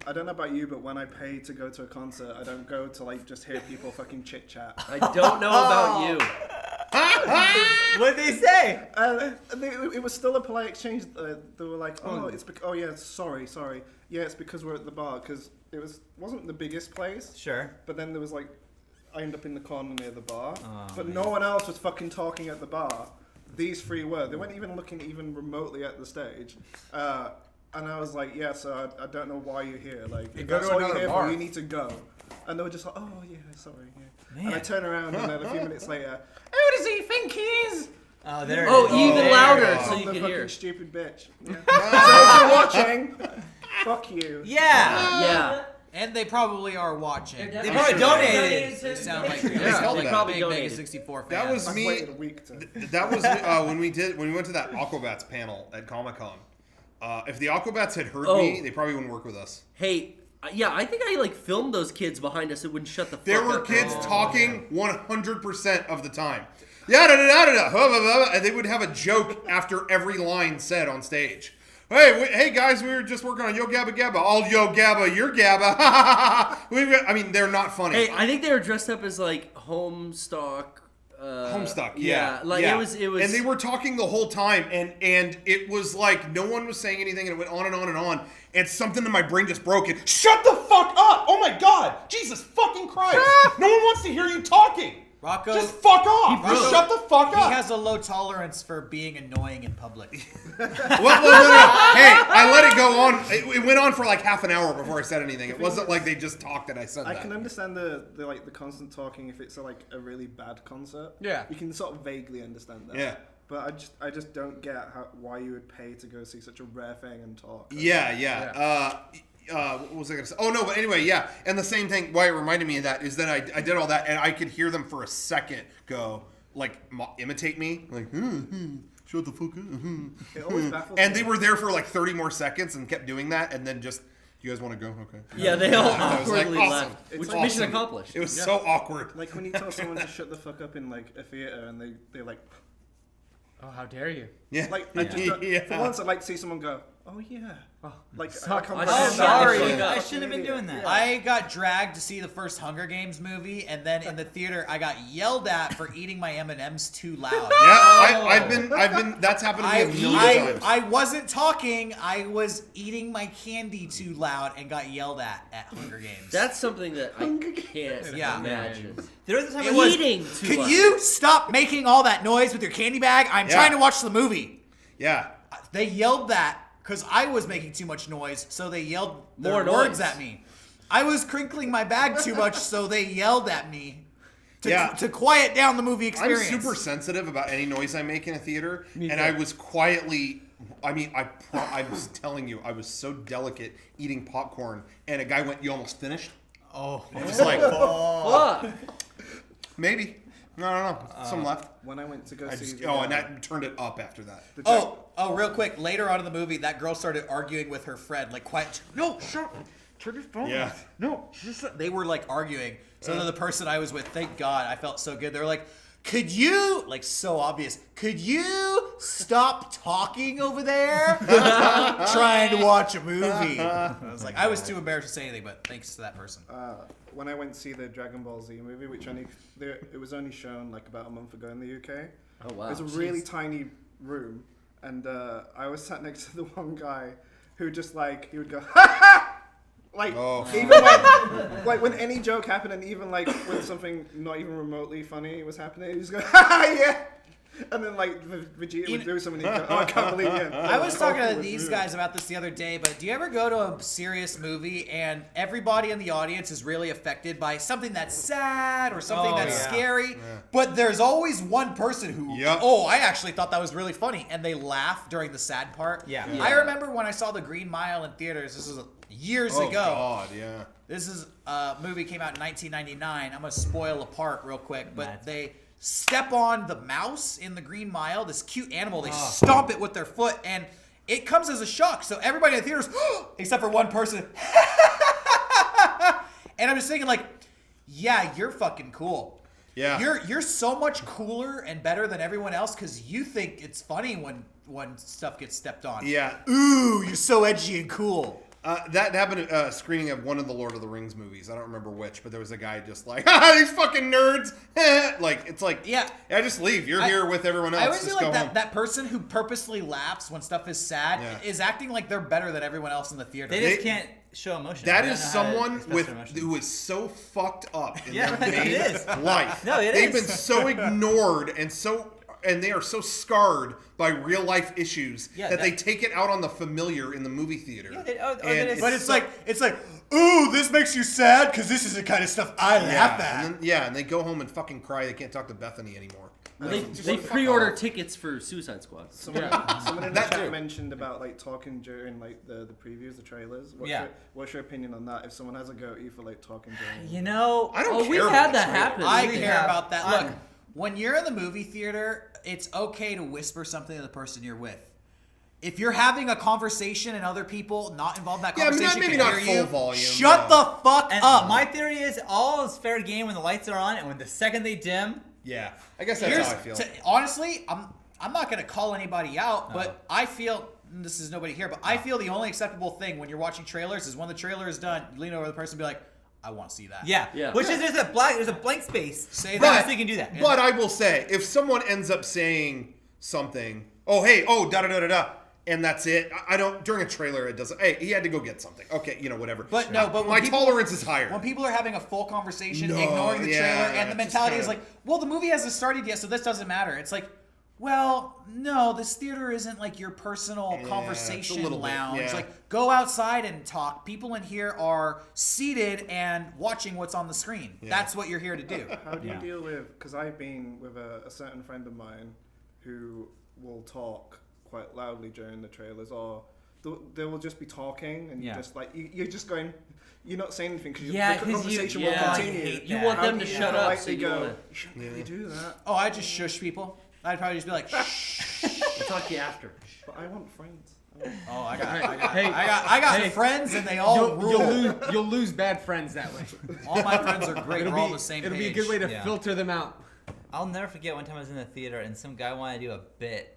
I don't know about you, but when I pay to go to a concert, I don't go to like just hear people fucking chit chat." I don't know about you. What did they say? It was still a polite exchange. They were like, "Oh, oh yeah, sorry, yeah, it's because we're at the bar because wasn't the biggest place, Sure. but then there was like, I ended up in the corner near the bar, Oh, but no one else was fucking talking at the bar. These three were. They weren't even looking even remotely at the stage, and I was like, yeah, so I don't know why you're here. Like, if go that's to all you're another here bar. for, you need to go. And they were just like, oh yeah, sorry, yeah. Man. And I turn around and then a few minutes later, who does he think he is? Oh, there. Oh, it is. even there louder it is. so I'm you the can fucking hear. stupid bitch. Yeah. So if you're watching, fuck you. Yeah. Yeah. And they probably are watching. They're They definitely probably donated donated. to They sound like Patreon. Yeah. They probably big donated. MEGA64 fans. That was I've me. waited a week to. That was when we went to that Aquabats panel at Comic-Con. If the Aquabats had heard me, they probably wouldn't work with us. Hey, yeah, I think I like filmed those kids behind us. It wouldn't shut the fuck There were up. kids talking 100% of the time. Yeah, da, da, da, da, blah, blah, blah, and they would have a joke after every line said on stage. Hey guys, we were just working on Yo Gabba Gabba. All Yo Gabba, you're Gabba. I mean, they're not funny. Hey, I think they were dressed up as like Homestuck. Homestuck, yeah. Like yeah. it was. And they were talking the whole time, and it was like no one was saying anything, and it went on and on and on. And something in my brain just broke it. Shut the fuck up! Oh my god! Jesus fucking Christ! No one wants to hear you talking. Rocco, Just fuck off! Just shut the fuck he up! has a low tolerance for being annoying in public. Well, hey, I let it go on. It went on for like half an hour before I said anything. It wasn't like they just talked and I said I that. can understand the constant talking if it's like a really bad concert. Yeah. You can sort of vaguely understand that. Yeah. But I just don't get why you would pay to go see such a rare thing and talk. Yeah. What was I gonna say? Oh no, but anyway, yeah. And the same thing. Why it reminded me of that is that I did all that and I could hear them for a second go like imitate me, like shut the fuck up. It always baffles And me. they were there for like 30 more seconds and kept doing that, and then just, you guys want to go? Okay. Yeah, they all I was like, awkwardly awesome. left. It's Which awesome. mission accomplished. It was so awkward. Like when you tell someone to shut the fuck up in like a theater and they're like, Oh, how dare you? Yeah. like I just don't, Yeah. for once I'd like to see someone go, oh yeah. Like I can't I'm comprehend sorry. that. Yeah. I shouldn't have been doing that. I got dragged to see the first Hunger Games movie, and then in the theater, I got yelled at for eating my M&Ms too loud. Yeah, I've been. That's happened to me a million times. I wasn't talking. I was eating my candy too loud and got yelled at Hunger Games. That's something that I can't Yeah. imagine. There was a time It I was- Eating too Can loud. you stop making all that noise with your candy bag? I'm Yeah. trying to watch the movie. Yeah. They yelled that because I was making too much noise, so they yelled their More words noise. at me. I was crinkling my bag too much, so they yelled at me Yeah. to quiet down the movie I'm experience. super sensitive about any noise I make in a theater, and I was quietly I mean, I was telling you, I was so delicate eating popcorn, and a guy went, "You almost finished?" Oh, I'm just like, Fuck. maybe. No, I don't know. Some left. When I went to go I see just, the, and that turned it up after that. the Jack- real quick. Later on in the movie, that girl started arguing with her friend, like, quiet. No, shut. Turn your phone Yeah. off. No, they were like arguing. So then the person I was with, thank God, I felt so good. They were like, "Could you," like so obvious, "could you stop talking over there? I'm trying to watch a movie." I was like, I was too embarrassed to say anything, but thanks to that person. when I went to see the Dragon Ball Z movie, which it was only shown like about a month ago in the UK. Oh wow. It was a really tiny room, and I was sat next to the one guy who just like he would go ha ha, like even when any joke happened, and even like when something not even remotely funny was happening, he just go ha ha yeah. And then, like, Vegeta would do something and he'd go, "Oh, I can't believe it." I was talking to these guys about this the other day, but do you ever go to a serious movie and everybody in the audience is really affected by something that's sad or something that's scary, but there's always one person who, I actually thought that was really funny, and they laugh during the sad part? Yeah. I remember when I saw The Green Mile in theaters, this was years ago. Oh, God, yeah. This is a movie came out in 1999. I'm going to spoil a part real quick, but they step on the mouse in The Green Mile, this cute animal. They stomp it with their foot, and it comes as a shock. So everybody in the theaters, except for one person, and I'm just thinking, like, yeah, you're fucking cool. Yeah. You're so much cooler and better than everyone else because you think it's funny when stuff gets stepped on. Yeah. Ooh, you're so edgy and cool. That happened at a screening of one of the Lord of the Rings movies. I don't remember which, but there was a guy just like, "Ah, these fucking nerds!" Like, it's like, yeah, just leave. You're here with everyone else. I always just feel like go home. that person who purposely laughs when stuff is sad is acting like they're better than everyone else in the theater. They just can't show emotion. That They is don't know how to someone express their emotions. who is so fucked up in Yeah, their main it is. life. No, it They've is. been so ignored and they are so scarred by real life issues that they take it out on the familiar in the movie theater. Yeah, but it's like, ooh, this makes you sad because this is the kind of stuff I laugh at. And they go home and fucking cry. They can't talk to Bethany anymore. They pre-order tickets for Suicide Squad. Someone in the chat mentioned about like talking during like the previews, the trailers. What's your opinion on that? If someone has a go-to for like talking during, You know, I don't care. We've about had the that trailer. happen. I We care have- about that. Look, when you're in the movie theater, it's okay to whisper something to the person you're with. If you're having a conversation and other people not involved in that conversation maybe can not hear full you, volume, shut the fuck and up. my theory is all is fair game when the lights are on, and when the second they dim, Yeah, I guess that's how I feel. Honestly, I'm not gonna call anybody out, but I feel this is nobody here, but I feel the only acceptable thing when you're watching trailers is when the trailer is done, lean over the person and be like, "I want to see that." Yeah. Which is there's a blank space. Say But- that. So you can do that. But I will say, if someone ends up saying something, da-da-da-da-da, and that's it, I don't, during a trailer, it doesn't, hey, he had to go get something. Okay, whatever. But my when people- tolerance is higher. When people are having a full conversation, No, ignoring the yeah, trailer, and the just mentality is kinda- like, well, the movie hasn't started yet, so this doesn't matter. It's like, well, no, this theater isn't like your personal it's a conversation little bit, lounge. yeah. Like, go outside and talk. People in here are seated and watching what's on the screen. That's what you're here to do. how do you deal with? Because I've been with a certain friend of mine who will talk quite loudly during the trailers, or they will just be talking, and you're just like you're just going. You're not saying anything because the conversation will continue. You want them to shut up, so you go. wanna- You shouldn't really do that. Oh, I just shush people. I'd probably just be like, shh. We'll talk to you after. But I want friends. Oh, I got friends, and they all rule. You'll lose bad friends that way. All my friends are great. We're all on the same It'll page. be a good way to Yeah. filter them out. I'll never forget one time I was in the theater and some guy wanted to do a bit,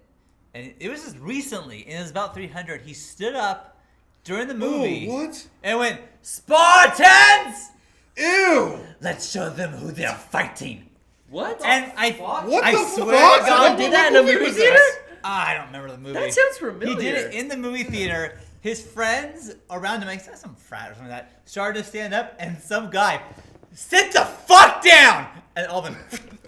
and it was just recently, and it was about 300. He stood up during the movie what? and went, "Spartans, Ew! let's show them who they're fighting." What? And I swear fuck? to God, did that in a movie was theater? this? I don't remember the movie. That sounds familiar. He did it in the movie theater. His friends around him, like some frat or something like that, started to stand up, and some guy, "Sit the fuck down!" And all of them.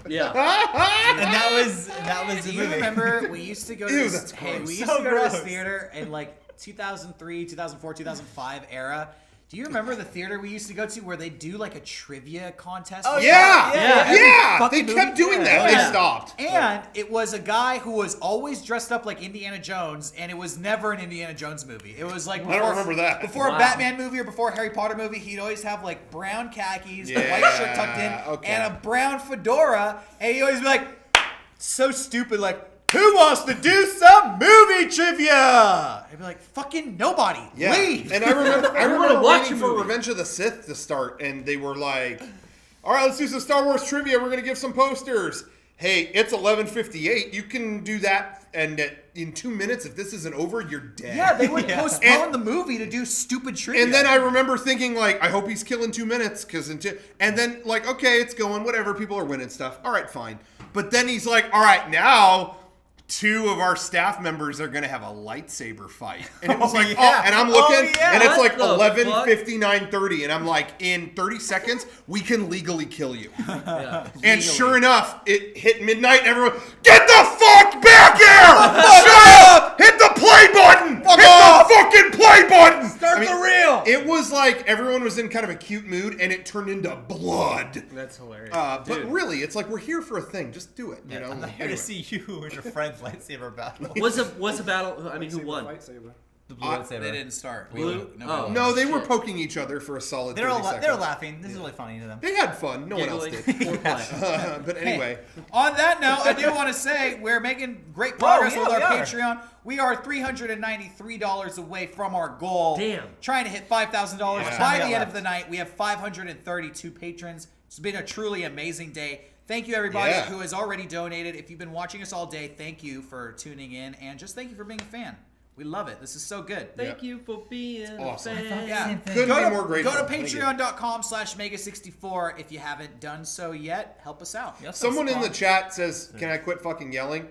Yeah. And that was the Do you movie. remember we used to go to Ew, this, that's gross. we used So to go to this gross. theater in like 2003, 2004, 2005 era. Do you remember the theater we used to go to where they do like a trivia contest? Oh, Yeah, Yeah. yeah. Fucking They kept movie. doing Yeah. that. Yeah. They stopped. And it was a guy who was always dressed up like Indiana Jones, and it was never an Indiana Jones movie. It was like I don't remember that. Before Wow. a Batman movie or before a Harry Potter movie, he'd always have like brown khakis, a Yeah, white shirt tucked in, okay. and a brown fedora, and he'd always be like, so stupid, like, who wants to do some movie trivia? I'd be like, fucking nobody. Yeah, Leave. and I remember wanna watch waiting a for movie. Revenge of the Sith to start, and they were like, "All right, let's do some Star Wars trivia. We're gonna give some posters. Hey, it's 11:58. You can do that, and in 2 minutes, if this isn't over, you're dead." Yeah, they would postpone And- the movie to do stupid trivia. And then I remember thinking, like, I hope he's killing 2 minutes, and then like, okay, it's going, whatever. People are winning stuff. All right, fine. But then he's like, all right, now 2 of our staff members are gonna have a lightsaber fight, and it was like, yeah. and I'm looking, yeah. and it's What like the 11:59:30, and I'm like, in 30 seconds, we can legally kill you. And sure enough, it hit midnight, and everyone, get the fuck back here! Shut up! Hit the play button! Hit the fucking play button! Start the reel. It was like everyone was in kind of a cute mood, and it turned into blood. That's hilarious. But really, it's like we're here for a thing. Just do it. You know. I'm not here Anyway. to see you and your friend's lightsaber battle. Was a battle? I mean, who won? Lightsaber. The blue I- lightsaber. They didn't start. Blue? Nobody- Oh. No, they were Shit. poking each other for a solid. They're 30 seconds. they're laughing. This is really funny to them. They had fun. No one else Giggling. did. Foreplay. But anyway, On that note, I do want to say we're making great progress yeah, with our we are. Patreon. We are $393 away from our goal. Damn. Trying to hit $5,000 Yeah. by We the got end of left. the night. We have 532 patrons. It's been a truly amazing day. Thank you, everybody Yeah. who has already donated. If you've been watching us all day, thank you for tuning in. And just thank you for being a fan. We love it. This is so good. Thank you for being Awesome. a fan. Yeah. couldn't Go be to, more grateful. Go to Thank you. patreon.com/mega64 if you haven't done so yet. Help us out. Yes. Someone in the chat says, "Can I quit fucking yelling?"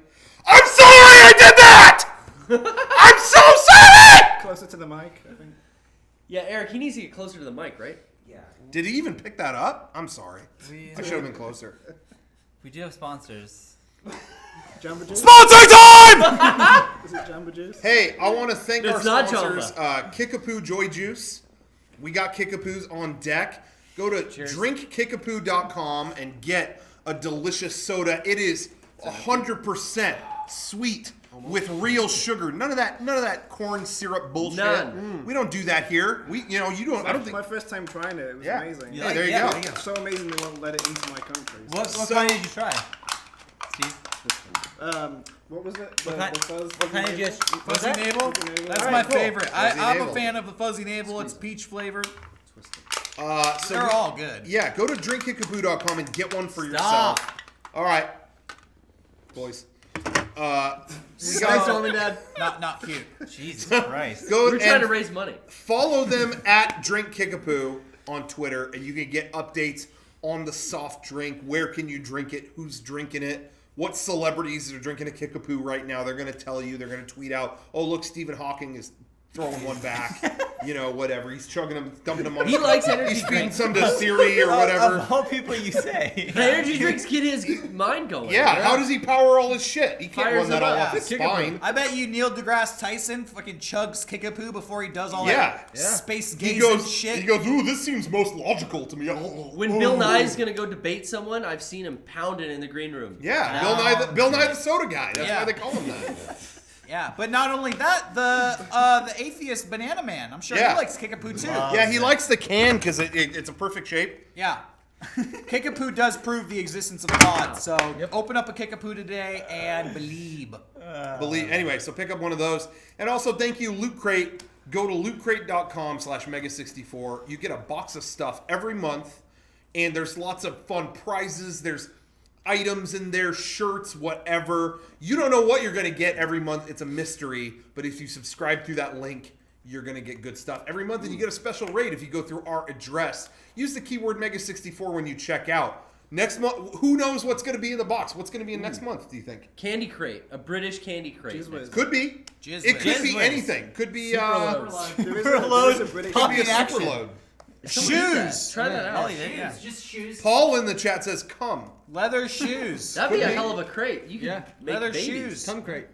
I'm sorry, I did that. I'm so sorry. Closer to the mic, I think. Yeah, Eric, he needs to get closer to the mic, right? Yeah. Did he even pick that up? I'm sorry. We, I should have been closer. we do have sponsors. Jamba Juice? Sponsor time! Is it Jamba Juice? Hey, I want to thank It's our not sponsors, Kickapoo Joy Juice. We got Kickapoos on deck. Go to drinkkickapoo.com and get a delicious soda. It is 100% sweet with real sugar. None of that corn syrup bullshit. None. We don't do that here. You don't. I don't think. My first time trying it. It was Yeah. amazing. Yeah, there you Yeah, go. there you go. So amazing they won't let it into my country. What So- kind did you try, Steve? What was it? What kind- what kind did you- Fuzzy What's that? navel? Fuzzy navel. That's All my right, cool. favorite. Fuzzy I'm a navel. fan of the fuzzy navel. It's peach flavored. So They're all good. Yeah, go to drinkkickapoo.com and get one for Stop. yourself. All right, boys. We Thanks, got Mom and Dad. Not cute. Jesus Christ. go We're trying and to raise money. follow them at Drink Kickapoo on Twitter, and you can get updates on the soft drink. Where can you drink it? Who's drinking it? What celebrities are drinking a Kickapoo right now? They're going to tell you. They're going to tweet out, "Oh, look, Stephen Hawking is throwing one back." Whatever. He's chugging them, dumping them on. He likes energy He's feeding drinks. some to Siri or whatever. Of all people you say. The energy drinks get his mind going. Yeah, how does he power all his shit? He can't Fires run that it all up. off his Kickapoo. spine. I bet you Neil deGrasse Tyson fucking chugs Kickapoo before he does all Yeah. that space He gazing goes, shit. ooh, this seems most logical to me. When Bill Nye's gonna go debate someone, I've seen him pound it in the green room. Yeah, Oh, Bill Nye the soda guy. That's Yeah. why they call him that. Yeah, but not only that, the atheist banana man. I'm sure Yeah. he likes Kickapoo too. Yeah, he likes the can because it's a perfect shape. Yeah. Kickapoo does prove the existence of God. So open up a Kickapoo today and believe. Anyway, so pick up one of those. And also, thank you, Loot Crate. Go to lootcrate.com/mega64. You get a box of stuff every month, and there's lots of fun prizes. There's items in there, shirts, whatever. You don't know what you're going to get every month. It's a mystery. But if you subscribe through that link, you're going to get good stuff every month, and you get a special rate if you go through our address. Use the keyword Mega64 when you check out. Next month, who knows what's going to be in the box? What's going to be in next month, do you think? Candy crate, a British candy crate. Jizz Whiz. Could be. Jizz It could Whiz. be Jizz Whiz. anything. Could be Superloads. There is a British could be a in action. superload. Somebody eat that. Shoes. Try that out. Shoes, just shoes. Paul in the chat says, "Come." Leather shoes. That'd be Could a be. hell of a crate. You could Yeah. make Leather babies. shoes. Come crate.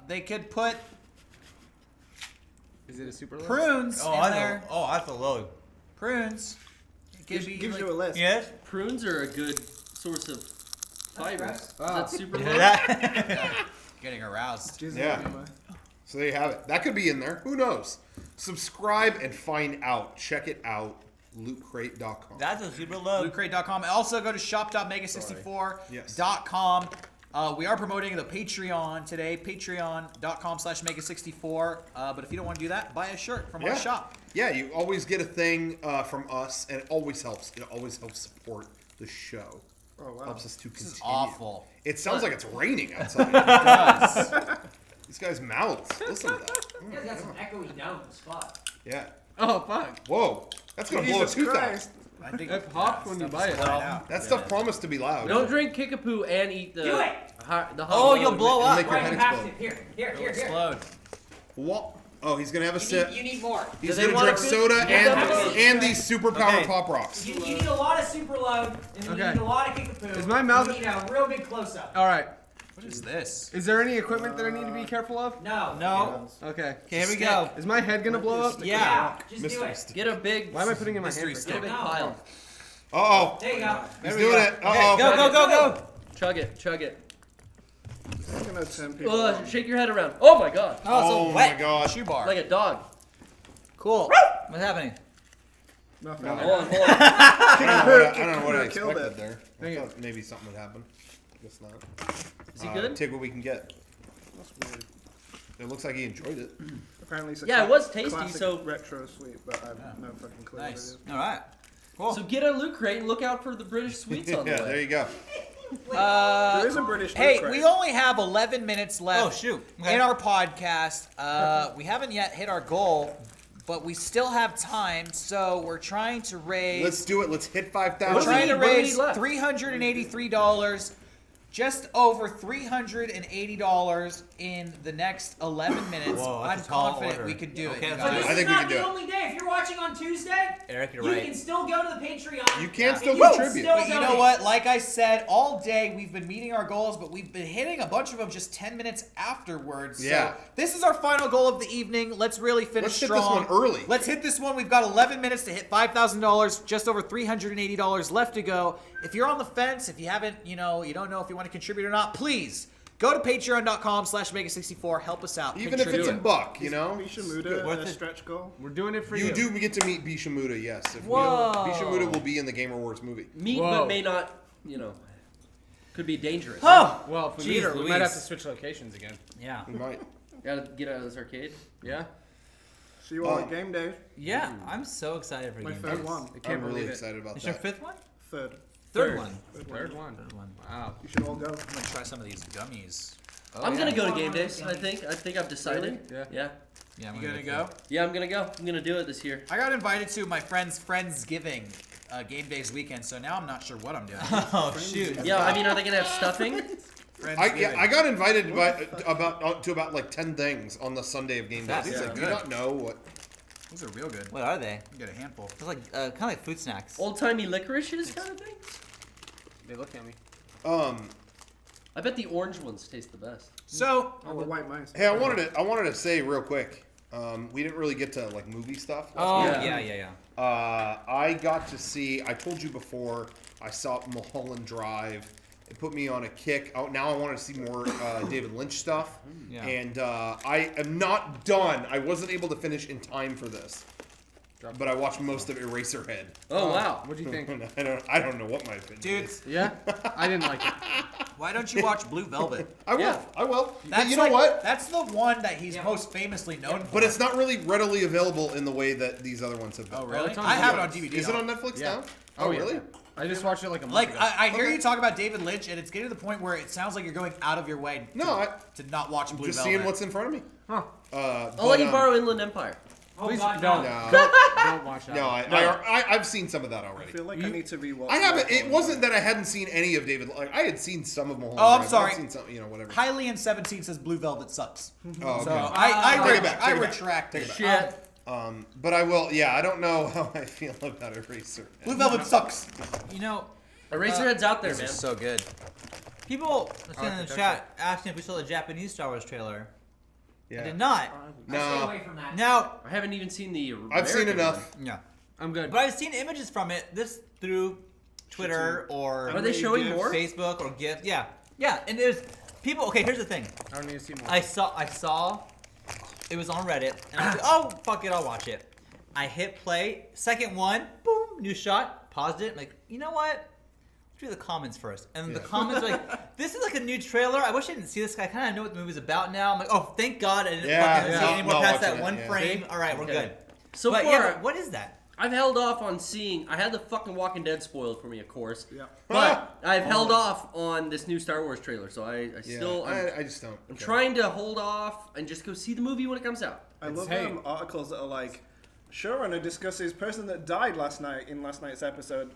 They could put Is it a super low? Prunes Oh, in there. that's a load. Prunes. It could be Gives like- you a list. Yes. Prunes are a good source of fibers. gross. Is that super low? getting aroused. Jesus, Yeah. anyway. So there you have it. That could be in there. Who knows? Subscribe and find out. Check it out. LootCrate.com. That's a super load. Lootcrate.com. Also go to shop.mega64.com. We are promoting the Patreon today. Patreon.com/mega64. But if you don't want to do that, buy a shirt from our shop. Yeah, you always get a thing from us, and it always helps. It always helps support the show. Oh, wow. Helps us to continue. This is awful. It sounds like it's raining outside. These guys' mouths. Listen to that. You guys got some echoey down the spot. Yeah. Oh fuck! Whoa. That's going to blow a Jesus tooth Christ. I think That popped when you buy it. out. That stuff promised to be loud. Don't drink kickapoo and eat the. Do it! The hot Oh, water. you'll blow It'll up. make your Right, head you have explode. to. Here. explode. What? Oh, he's going to have a sip. You need more. He's Do going they to want drink a soda good- Yeah, and these superpower Okay. Pop Rocks. You need a lot of super load, and you Okay. need a lot of kickapoo. Is my mouth- You need a real big close up. All right. What is this? Is there any equipment that I need to be careful of? No. No. Okay. Okay, here we go. Is my head gonna blow up? Yeah. Just do Mystery it. stick. Get a big. Why am I putting it in my Mystery hand? stick. Get a big No. pile. Uh-oh. There you go. He's we doing go. it. Okay, Uh-oh. go, go, go, go. Chug it. Chug it. I'm gonna turn people on. Shake your head around. Oh my god. Oh, Oh so my wet. gosh. Shoe bar. Like a dog. Cool. What's happening? Nothing. Hold on. Hold on. I don't know what I Killed expected it. there. I Dang it. thought maybe something would happen. Guess not. Is he good? Take what we can get. That's weird. It looks like he enjoyed it. Apparently it's a Yeah, it was tasty, classic so- retro sweet, but I have no fucking clue Nice. what it is. All right. Cool. So get a loot crate and look out for the British sweets on the Yeah, way. there you go. There is a British Hey, Loot Crate. we only have 11 minutes left Oh, shoot. Okay. in our podcast. We haven't yet hit our goal, but we still have time, so we're trying to raise... Let's do it. Let's hit We're 5,000. trying to What do we need raise left? $383, just over $380 in the next 11 minutes. Whoa, that's I'm a tall confident order. we could do Okay, it. you let's But do guys. this I think is we not can do the it. only day. If you're watching on Tuesday, Eric, you're you right. can still go to the Patreon. You can and still you can contribute. still But you know donate. what? Like I said, all day we've been meeting our goals, but we've been hitting a bunch of them just 10 minutes afterwards. Yeah. So this is our final goal of the evening. Let's really finish Let's hit this strong. one early. Let's hit this one. We've got 11 minutes to hit $5,000, just over $380 left to go. If you're on the fence, if you haven't, you don't know if you want to contribute or not, please go to patreon.com/mega64. Help us out. Even if it's a Contribute. buck, you know? Bishamuda Worth and a it. stretch goal. We're doing it for You you. do get to meet Bishamuda, yes. If Whoa. Bishamuda will be in the Gamer Wars movie. Meat, Whoa. but may not. Could be dangerous. Oh. Well, if we, Jeez need, we might have to Louise. switch locations again. Yeah. We might. Gotta get out of this arcade. Yeah. See you all at game day. Yeah, I'm so excited for My Game third Days. one. I can't I'm really believe it. excited about It's your that. fifth one? Third. Third one. Third one. Third one. Wow. You should all go. I'm going to try some of these gummies. I'm gonna go to game days. I think I've decided. Really? Yeah. Yeah. Yeah, I'm You gonna too. go? Yeah, I'm gonna go. I'm gonna do it this year. I got invited to my friend's Friendsgiving game days weekend, so now I'm not sure what I'm doing. Oh, shoot. Yeah, I mean, are they gonna have stuffing? I got invited to about like 10 things on the Sunday of game day. That's These good. do you not know what? Those are real good. What are they? You get a handful. It's like kind of like food snacks. Old timey licorices kind of thing. They look at me. I bet the orange ones taste the best. So, Oh, the white mice. Hey, I wanted to say real quick. We didn't really get to like movie stuff. Oh, Yeah. yeah. I got to see. I told you before. I saw Mulholland Drive. It put me on a kick. Oh, now I want to see more David Lynch stuff. Yeah. And I am not done. I wasn't able to finish in time for this, but I watched most of Eraserhead. Oh wow. What'd you think? I don't know what my opinion dude, is. Yeah. I didn't like it. why don't you watch Blue Velvet? I will. Yeah. I will. That's But you know like- what? That's the one that he's most famously known for. But it's not really readily available in the way that these other ones have been. Oh, really? it's on I have it video. on DVD. Is it though. on Netflix Yeah. now? Oh, yeah. really? I just watched it like a month Like, ago. I hear Okay. you talk about David Lynch, and it's getting to the point where it sounds like you're going out of your way to not watch Blue Just Velvet. seeing what's in front of me. Huh. I'll let you borrow Inland Empire. Oh, Please God, don't. no. No, Don't watch that. no, one. I've seen some of that I already. feel like I need to rewatch. I haven't. It that one. wasn't that I hadn't seen any of David. Like I had seen some of Mulholland. Oh, I'm Drive. sorry. I've seen some, whatever. Highly in 17 says Blue Velvet sucks. Oh, okay. So I Take it back, I take it back. retract. Take it back. Shit. But I will. Yeah, I don't know how I feel about Eraser. Blue Velvet sucks. You know, Eraserhead's out there, This man. is so good. people in the Architecture. chat asking if we saw the Japanese Star Wars trailer. Yeah. I did not. I stay No. away from that. Now, I haven't even seen the. I've seen American enough. yeah. I'm good. But I've seen images from it. This through Twitter or Are they showing more? Facebook or GIF. Yeah, yeah. And there's people. Okay, here's the thing. I don't need to see more. I saw. It was on Reddit, and I was like, oh fuck it, I'll watch it. I hit play. Second one, boom, new shot. Paused it. I'm like, you know what? Do the comments first. And the comments are like, this is like a new trailer. I wish I didn't see this. I kind of know what the movie's about now. I'm like, oh, thank God I didn't fucking see any more Not past that watching one it, yeah. frame. All right, we're Okay. good. So but far, yeah, but what is that? I've held off on seeing. I had the fucking Walking Dead spoiled for me, of course. Yeah. But I've held off on this new Star Wars trailer, so I Yeah, still. I just don't. I'm care. trying to hold off and just go see the movie when it comes out. I It's love hate. articles that are like, showrunner discusses person that died last night in last night's episode,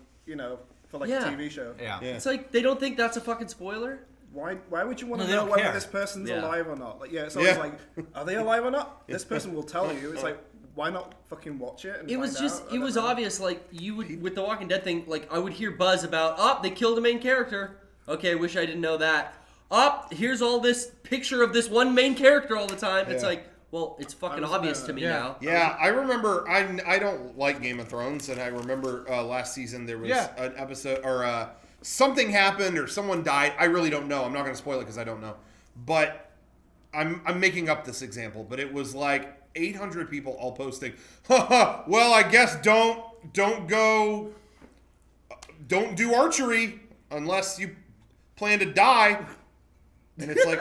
for like Yeah. a TV show. Yeah. Yeah. It's like they don't think that's a fucking spoiler. Why would you want No, to they know don't whether care. this person's Yeah. alive or not? Like, it's always Yeah. like, are they alive or not? This person will tell you. It's like, why not fucking watch it? And It was find just, out? I it don't was know. obvious. Like you would with the Walking Dead thing. Like I would hear buzz about, they killed the main character. Okay, wish I didn't know that. Here's all this picture of this one main character all the time. It's Yeah. like, well, it's fucking I was obvious gonna- to me yeah. now. Yeah, I remember. I don't like Game of Thrones, and I remember last season there was an episode or something happened or someone died. I really don't know. I'm not going to spoil it because I don't know. But I'm making up this example. But it was like 800 people all posting. Well, I guess don't do archery unless you plan to die. And it's like.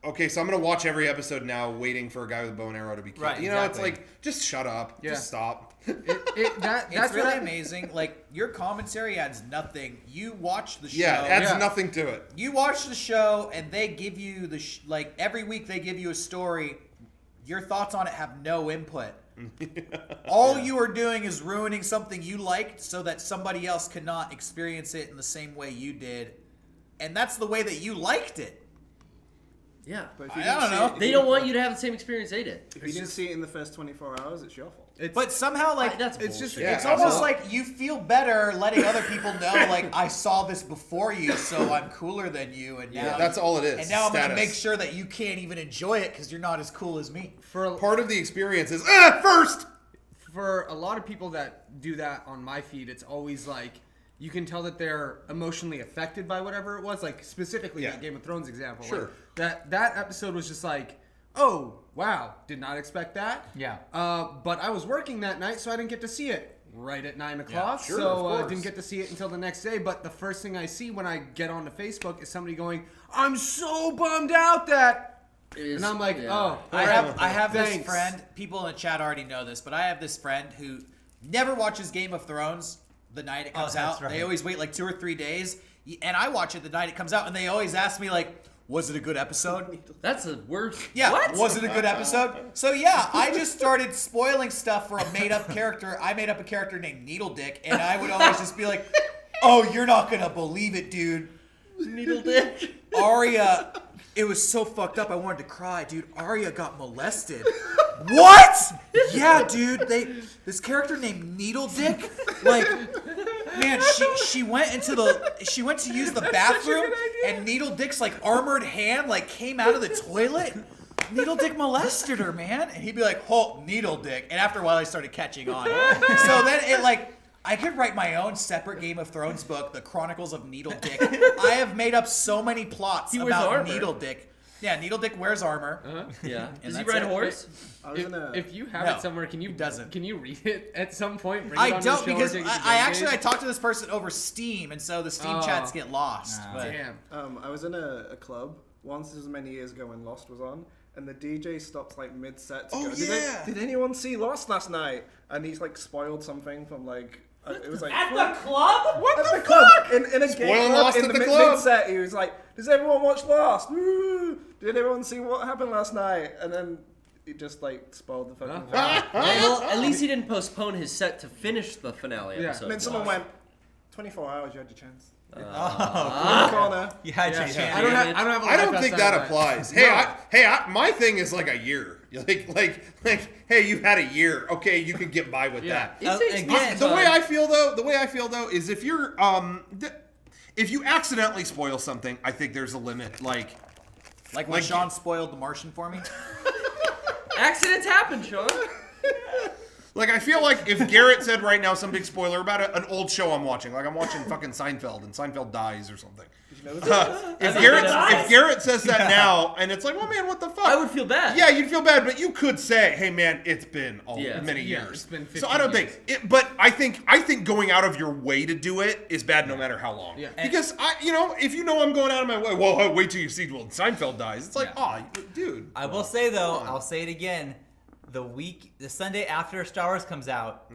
Okay, so I'm gonna watch every episode now, waiting for a guy with a bow and arrow to be killed. Right, It's exactly. like just shut up, Yeah. just stop. It's That's really what amazing. Like, your commentary adds nothing. You watch the show. Yeah, it adds Yeah. nothing to it. You watch the show, and they give you like every week they give you a story. Your thoughts on it have no input. All you are doing is ruining something you liked, so that somebody else cannot experience it in the same way you did, and that's the way that you liked it. Yeah. But if you I didn't don't see know. it- They don't want you to have the same experience they did. If you didn't see it in the first 24 hours, it's your fault. But somehow, like, That's it's just- bullshit. Yeah, it's almost absolutely. like you feel better letting other people know, like, I saw this before you, so I'm cooler than you, and now That's all it is. And now I'm gonna status. make sure that you can't even enjoy it because you're not as cool as me. Part of the experience is first. for a lot of people that do that on my feed, it's always like you can tell that they're emotionally affected by whatever it was. Like specifically Yeah. that Game of Thrones example. Sure. Like, that episode was just like, oh wow, did not expect that. Yeah. But I was working that night, so I didn't get to see it right at 9 o'clock. sure, so of course. didn't get to see it until the next day. But the first thing I see when I get onto Facebook is somebody going, "I'm so bummed out that," It is- and I'm like, yeah. oh. I have this Thanks. friend. People in the chat already know this, but I have this friend who never watches Game of Thrones the night it comes that's out. right. They always wait like 2 or 3 days, and I watch it the night it comes out, and they always ask me like, "Was it a good episode?" That's the worst. Yeah, What? was it a good episode? So yeah, I just started spoiling stuff for a made-up character. I made up a character named Needle Dick, and I would always just be like, "Oh, you're not gonna believe it, dude. Needle dick. Arya, it was so fucked up. I wanted to cry, dude. Arya got molested." What? Yeah, dude. This character named Needle Dick, like, man, she went to use the bathroom, and Needle Dick's like armored hand like came out of the toilet. Needle Dick molested her, man, and he'd be like, "Oh, Needle Dick," and after a while, I started catching on. So then it like. I could write my own separate Game of Thrones book, The Chronicles of Needle Dick. I have made up so many plots He wears about armor. Needle Dick. Yeah, Needle Dick wears armor. Yeah. And Does he that's ride a it. horse? I was in a. If you have No, it somewhere, can you he doesn't. Can you read it at some point? Bring it I on the don't show or because take it to I actually I Game talked to this person over Steam, and so the Steam Oh. chats get lost. Ah. But Days? Damn. I was in a club once, as many years ago when Lost was on, and the DJ stopped like mid-set to Oh, go, yeah. Did anyone see Lost last night? And he's like spoiled something from like, it was like... At the club? What at the club? In a gay Spoiling club, Lost in at the the club. mid-set, he was like, does everyone watch Lost? Woo! Did everyone see what happened last night? And then he just like spoiled the fucking thing. Well, at least he didn't postpone his set to finish the finale Yeah. episode. And then someone went, 24 hours, you had your chance. Ah. Corner. You had your Yeah. chance. I don't have. I don't have. A I don't life think outside that of applies. No. My thing is like a year. Like, hey, you've had a year. Okay, you can get by with Yeah. that. It takes again, The way I feel though is if you're if you accidentally spoil something, I think there's a limit. Like like when Sean spoiled The Martian for me. Accidents happen, Sean. Like, I feel like if Garrett said right now some big spoiler about an old show I'm watching, like I'm watching fucking Seinfeld, and Seinfeld dies or something. If Garrett says that now, and it's like, well, man, what the fuck? I would feel bad. Yeah, you'd feel bad, but you could say, hey, man, it's been many Yeah, years. it's been 15 so I don't think it, but I think going out of your way to do it is bad no matter how long. Yeah. Because if you know I'm going out of my way, well, wait till you see when Seinfeld dies. It's like, dude. I will say though, I'll say it again. The Sunday after Star Wars comes out,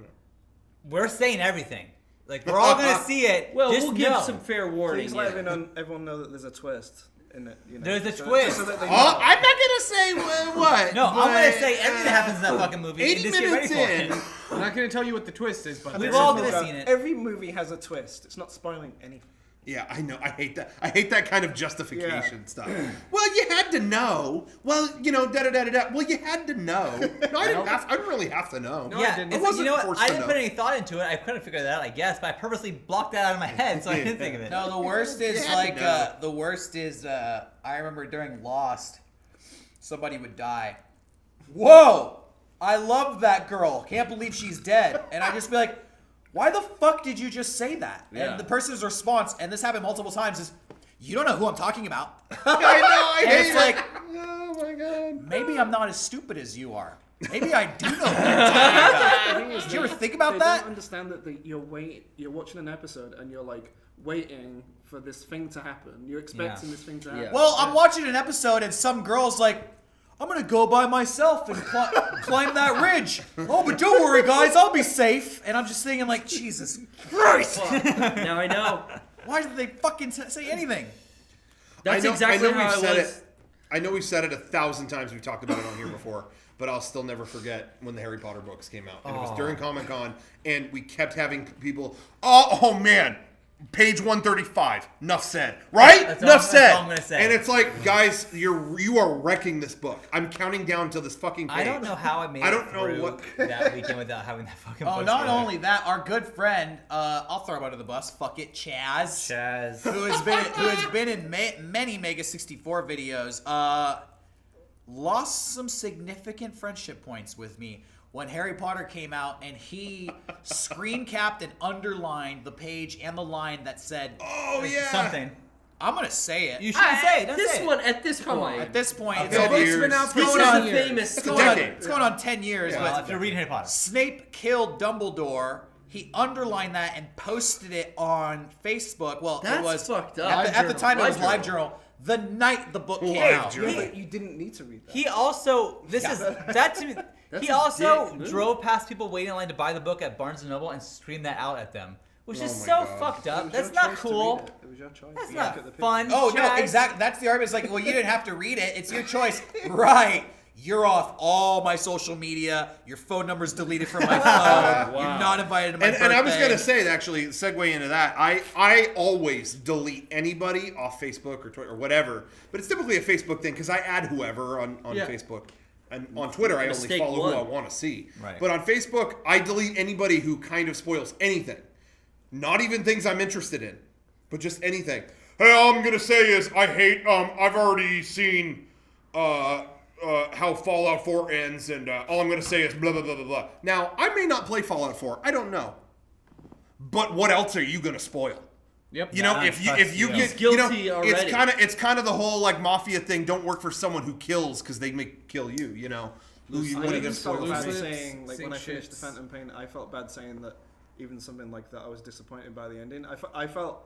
we're saying everything. Like, we're all gonna see it. Well, Just we'll give know. some fair warning. Please let everyone know that there's a twist in it. You know, There's a so twist. that they know. I'm not gonna say what. No, I'm but, gonna say everything that happens in that fucking movie. 80 and just get ready minutes for it. in. I'm not going to tell you what the twist is, but We've there's all a- gonna seen it. Every movie has a twist. It's not spoiling anything. Yeah, I know. I hate that. I hate that kind of justification stuff. Well, you had to know. Well, da-da-da-da-da. Well, you had to know. No, I didn't really have to know. No, I Yeah, didn't. it's I wasn't you know what? forced I to didn't know. put any thought into it. I couldn't figure that out, I guess, but I purposely blocked that out of my head, so I didn't think of it. No, the worst is Yeah, like no. the worst is I remember during Lost, somebody would die. Whoa! I love that girl. Can't believe she's dead. And I'd just be like, why the fuck did you just say that? Yeah. And the person's response, and this happened multiple times, is, you don't know who I'm talking about. I know. I And hate it's it. like, Oh my god. maybe I'm not as stupid as you are. Maybe I do know who I'm talking The thing is, Did you ever think they about that? don't understand that you're watching an episode and you're like waiting for this thing to happen. You're expecting this thing to happen. Yeah. Well, I'm watching an episode and some girl's like, I'm gonna go by myself and climb that ridge. Oh, but don't worry, guys, I'll be safe. And I'm just thinking, like, Jesus Christ! Now I know. Why did they fucking say anything? That's I know, exactly I know how we've I said was. it. I know we've said it 1,000 times. We've talked about it on here before, but I'll still never forget when the Harry Potter books came out. And it was during Comic-Con, and we kept having people, oh man, page 135, enough said. Right? That's Enough all- said. that's all I'm gonna say. And it's like, guys, you are wrecking this book. I'm counting down to this fucking page. I don't know how I made I it don't know through what- that weekend without having that fucking Oh, book not spoiler. only that, our good friend, I'll throw him under the bus. Fuck it, Chaz, Chaz. who has been in many MEGA64 videos. Lost some significant friendship points with me when Harry Potter came out, and he screen capped and underlined the page and the line that said, Oh, yeah. Something. I'm gonna say it. You shouldn't say it. Don't This say it. one at this point. At this point, I've it's had going years. been out for This is going on- the famous It's a going on, decade. it's going on 10 years. Yeah. but Well, if you're reading Harry Potter. Snape killed Dumbledore. He underlined that and posted it on Facebook. Well, That's it was fucked up. At the time, it was Live Live Journal. The night the book came Live out. Journal. Yeah, but you didn't need to read that. He also that to me. That's He a also dick move. drove past people waiting in line to buy the book at Barnes and Noble and screamed that out at them, which is Oh my so God. fucked It up. was That's your not choice to cool. read it. It was your choice. That's You look not at the picture. fun. Oh no, Chaz. exactly. That's the argument. It's like, well, you didn't have to read it. It's your choice, right? You're off all my social media. Your phone number's deleted from my phone. You're not invited to my birthday. And I was gonna say, actually, segue into that. I always delete anybody off Facebook or Twitter or whatever, but it's typically a Facebook thing because I add whoever on Yeah. Facebook, and on Twitter I only Mistake follow one. who I want to see. Right. But on Facebook, I delete anybody who kind of spoils anything, not even things I'm interested in, but just anything. Hey, all I'm gonna say is I hate. I've already seen. How Fallout 4 ends, and all I'm going to say is blah, blah, blah, blah, blah. Now, I may not play Fallout 4. I don't know. But what else are you going to spoil? Yep. You know, Nah, if you trust you. get, He's you know, guilty already. it's kind of the whole like mafia thing. Don't work for someone who kills because they may kill you. You know, who you I what are you even going to spoil? felt bad Loose lips, saying, like, when I sink finished the shits. Phantom Pain, I felt bad saying that even something like that, I was disappointed by the ending. I felt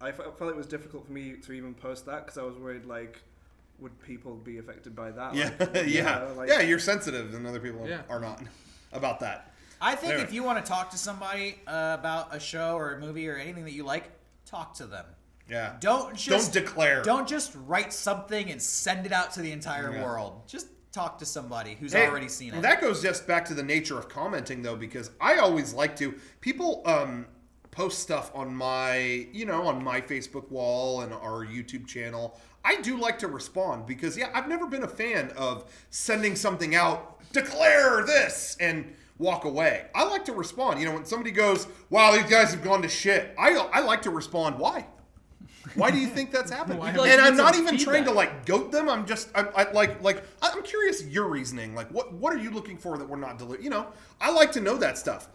it was difficult for me to even post that because I was worried, like, would people be affected by that? Yeah, Like, you yeah, know, like- yeah. You're sensitive, and other people Yeah. are not about that. I think There. if you want to talk to somebody about a show or a movie or anything that you like, talk to them. Yeah. Don't just declare. Don't just write something and send it out to the entire Yeah. world. Just talk to somebody who's Hey, already seen it. That goes just back to the nature of commenting, though, because I always like to people post stuff on my Facebook wall and our YouTube channel. I do like to respond because I've never been a fan of sending something out, declare this, and walk away. I like to respond. You know, when somebody goes, "Wow, these guys have gone to shit," I like to respond. Why? Why do you think that's happened? You'd like And to I'm get not some even trying to feedback. like goat them. I'm curious your reasoning. Like, what are you looking for that we're not delivering? You know, I like to know that stuff.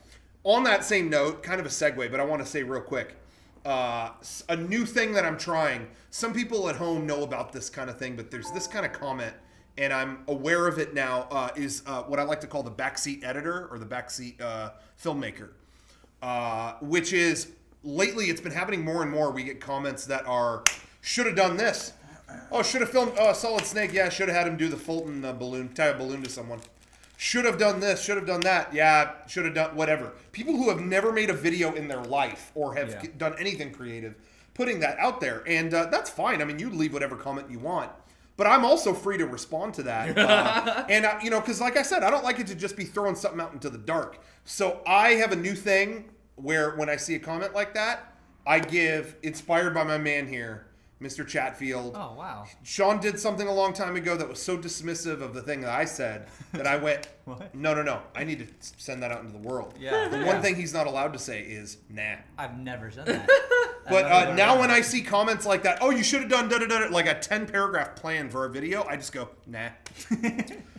On that same note, kind of a segue, but I want to say real quick, a new thing that I'm trying. Some people at home know about this kind of thing, but there's this kind of comment, and I'm aware of it now. Is what I like to call the backseat editor or the backseat filmmaker, which is lately it's been happening more and more. We get comments that are should have done this. Oh, should have filmed Solid Snake. Yeah, should have had him do the Fulton balloon, tie a balloon to someone. Should have done this, should have done that. Yeah, should have done whatever. People who have never made a video in their life or have done anything creative, putting that out there. And that's fine. I mean, you leave whatever comment you want. But I'm also free to respond to that. You know, because like I said, I don't like it to just be throwing something out into the dark. So I have a new thing where when I see a comment like that, I give, inspired by my man here, Mr. Chatfield. Oh, wow. Sean did something a long time ago that was so dismissive of the thing that I said that I went, no. I need to send that out into the world. Yeah. The one thing he's not allowed to say is, nah. I've never done that. But now when I see comments like that, oh, you should have done da-da-da, like a 10-paragraph plan for a video, I just go, nah.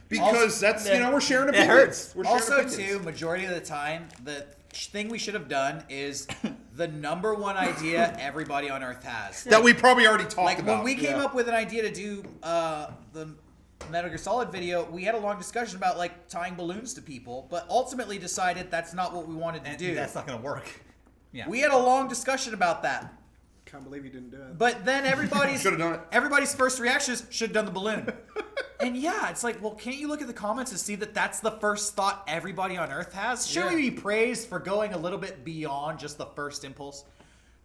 Because that's, you know, we're sharing opinions. It hurts. We're sharing Also, opinions. too, majority of the time, the thing we should have done is the number one idea everybody on Earth has. That we probably already talked Like about. when we came up with an idea to do the Metal Gear Solid video, we had a long discussion about like tying balloons to people, but ultimately decided that's not what we wanted to do. That's not going to work. Yeah. We had a long discussion about that. Can't believe you didn't do it. But then everybody's Should've done it. Everybody's first reaction is should have done the balloon. And yeah, it's like, well, can't you look at the comments and see that that's the first thought everybody on Earth has? Should we be praised for going a little bit beyond just the first impulse?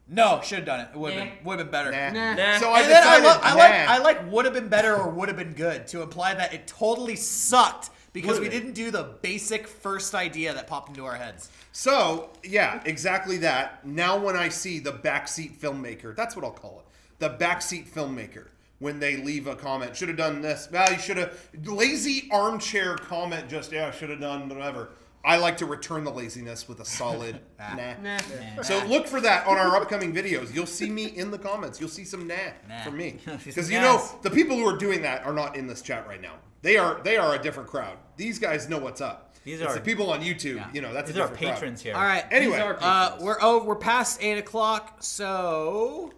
No, should have done it. It would have been better. Nah. So I And then decided, I like would have been better or would have been good to imply that it totally sucked because we didn't do the basic first idea that popped into our heads. So, yeah, exactly that. Now when I see the backseat filmmaker, that's what I'll call it. The backseat filmmaker. When they leave a comment, should have done this. Well, you should have. Lazy armchair comment, just, yeah, should have done whatever. I like to return the laziness with a solid nah. So look for that on our upcoming videos. You'll see me in the comments. You'll see some nah from me. Because you know, the people who are doing that are not in this chat right now. They are a different crowd. These guys know what's up. These it's are the people on YouTube. You know, that's these a are different patrons crowd. here. All right. Anyway, we're past 8 o'clock, so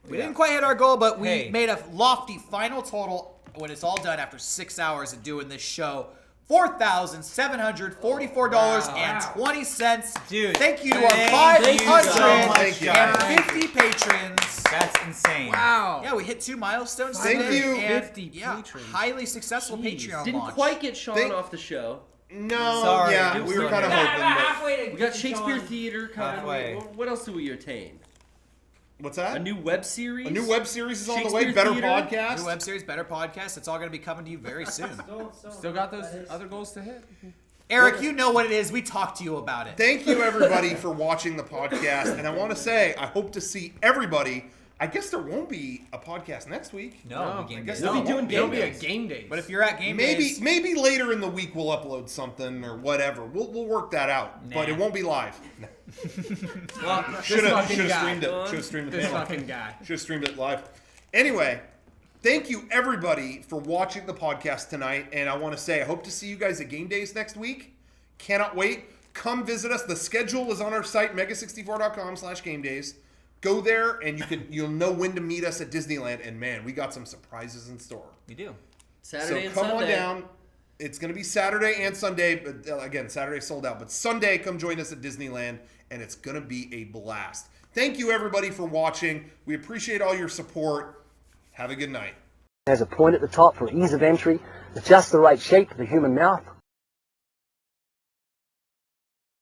we didn't quite hit our goal, but we made a lofty final total when it's all done after 6 hours of doing this show. $4,744.20. Dude, thank you to our thank you so much, 550 patrons. That's insane. Wow. Yeah, we hit 2 milestones. Thank today, you. and, 50 yeah, patrons. highly successful Patreon Didn't launch. quite get Sean Thank- off the show. no, Sorry, yeah, dude, we were sorry. kind of About hoping. But halfway to We got get Shakespeare Sean. Theater coming. Halfway. What else do we attain? what's that? A new web series? A new web series is on the way. Shakespeare Better Theater? podcast. New web series, better podcast. It's all going to be coming to you very soon. Still got those other goals to hit. Eric, you know what it is. We talked to you about it. Thank you, everybody, for watching the podcast. And I want to say, I hope to see everybody. I guess there won't be a podcast next week. No, I we guess game We'll be doing There'll game be a days. game day. But if you're at game days, Maybe later in the week we'll upload something or whatever. We'll work that out. But Nah. it won't be live. Well, Should this have fucking guy. streamed it. Should have streamed This it. fucking guy. Should have streamed it live. Anyway, thank you everybody for watching the podcast tonight. And I want to say I hope to see you guys at game days next week. Cannot wait. Come visit us. The schedule is on our site, MEGA64.com/gamedays. Go there and you'll know when to meet us at Disneyland. And man, we got some surprises in store. We do. Saturday So and come Sunday. on down. It's going to be Saturday and Sunday, but again, Saturday sold out. But Sunday, come join us at Disneyland, and it's going to be a blast. Thank you, everybody, for watching. We appreciate all your support. Have a good night. Has a point at the top for ease of entry, with just the right shape for the human mouth.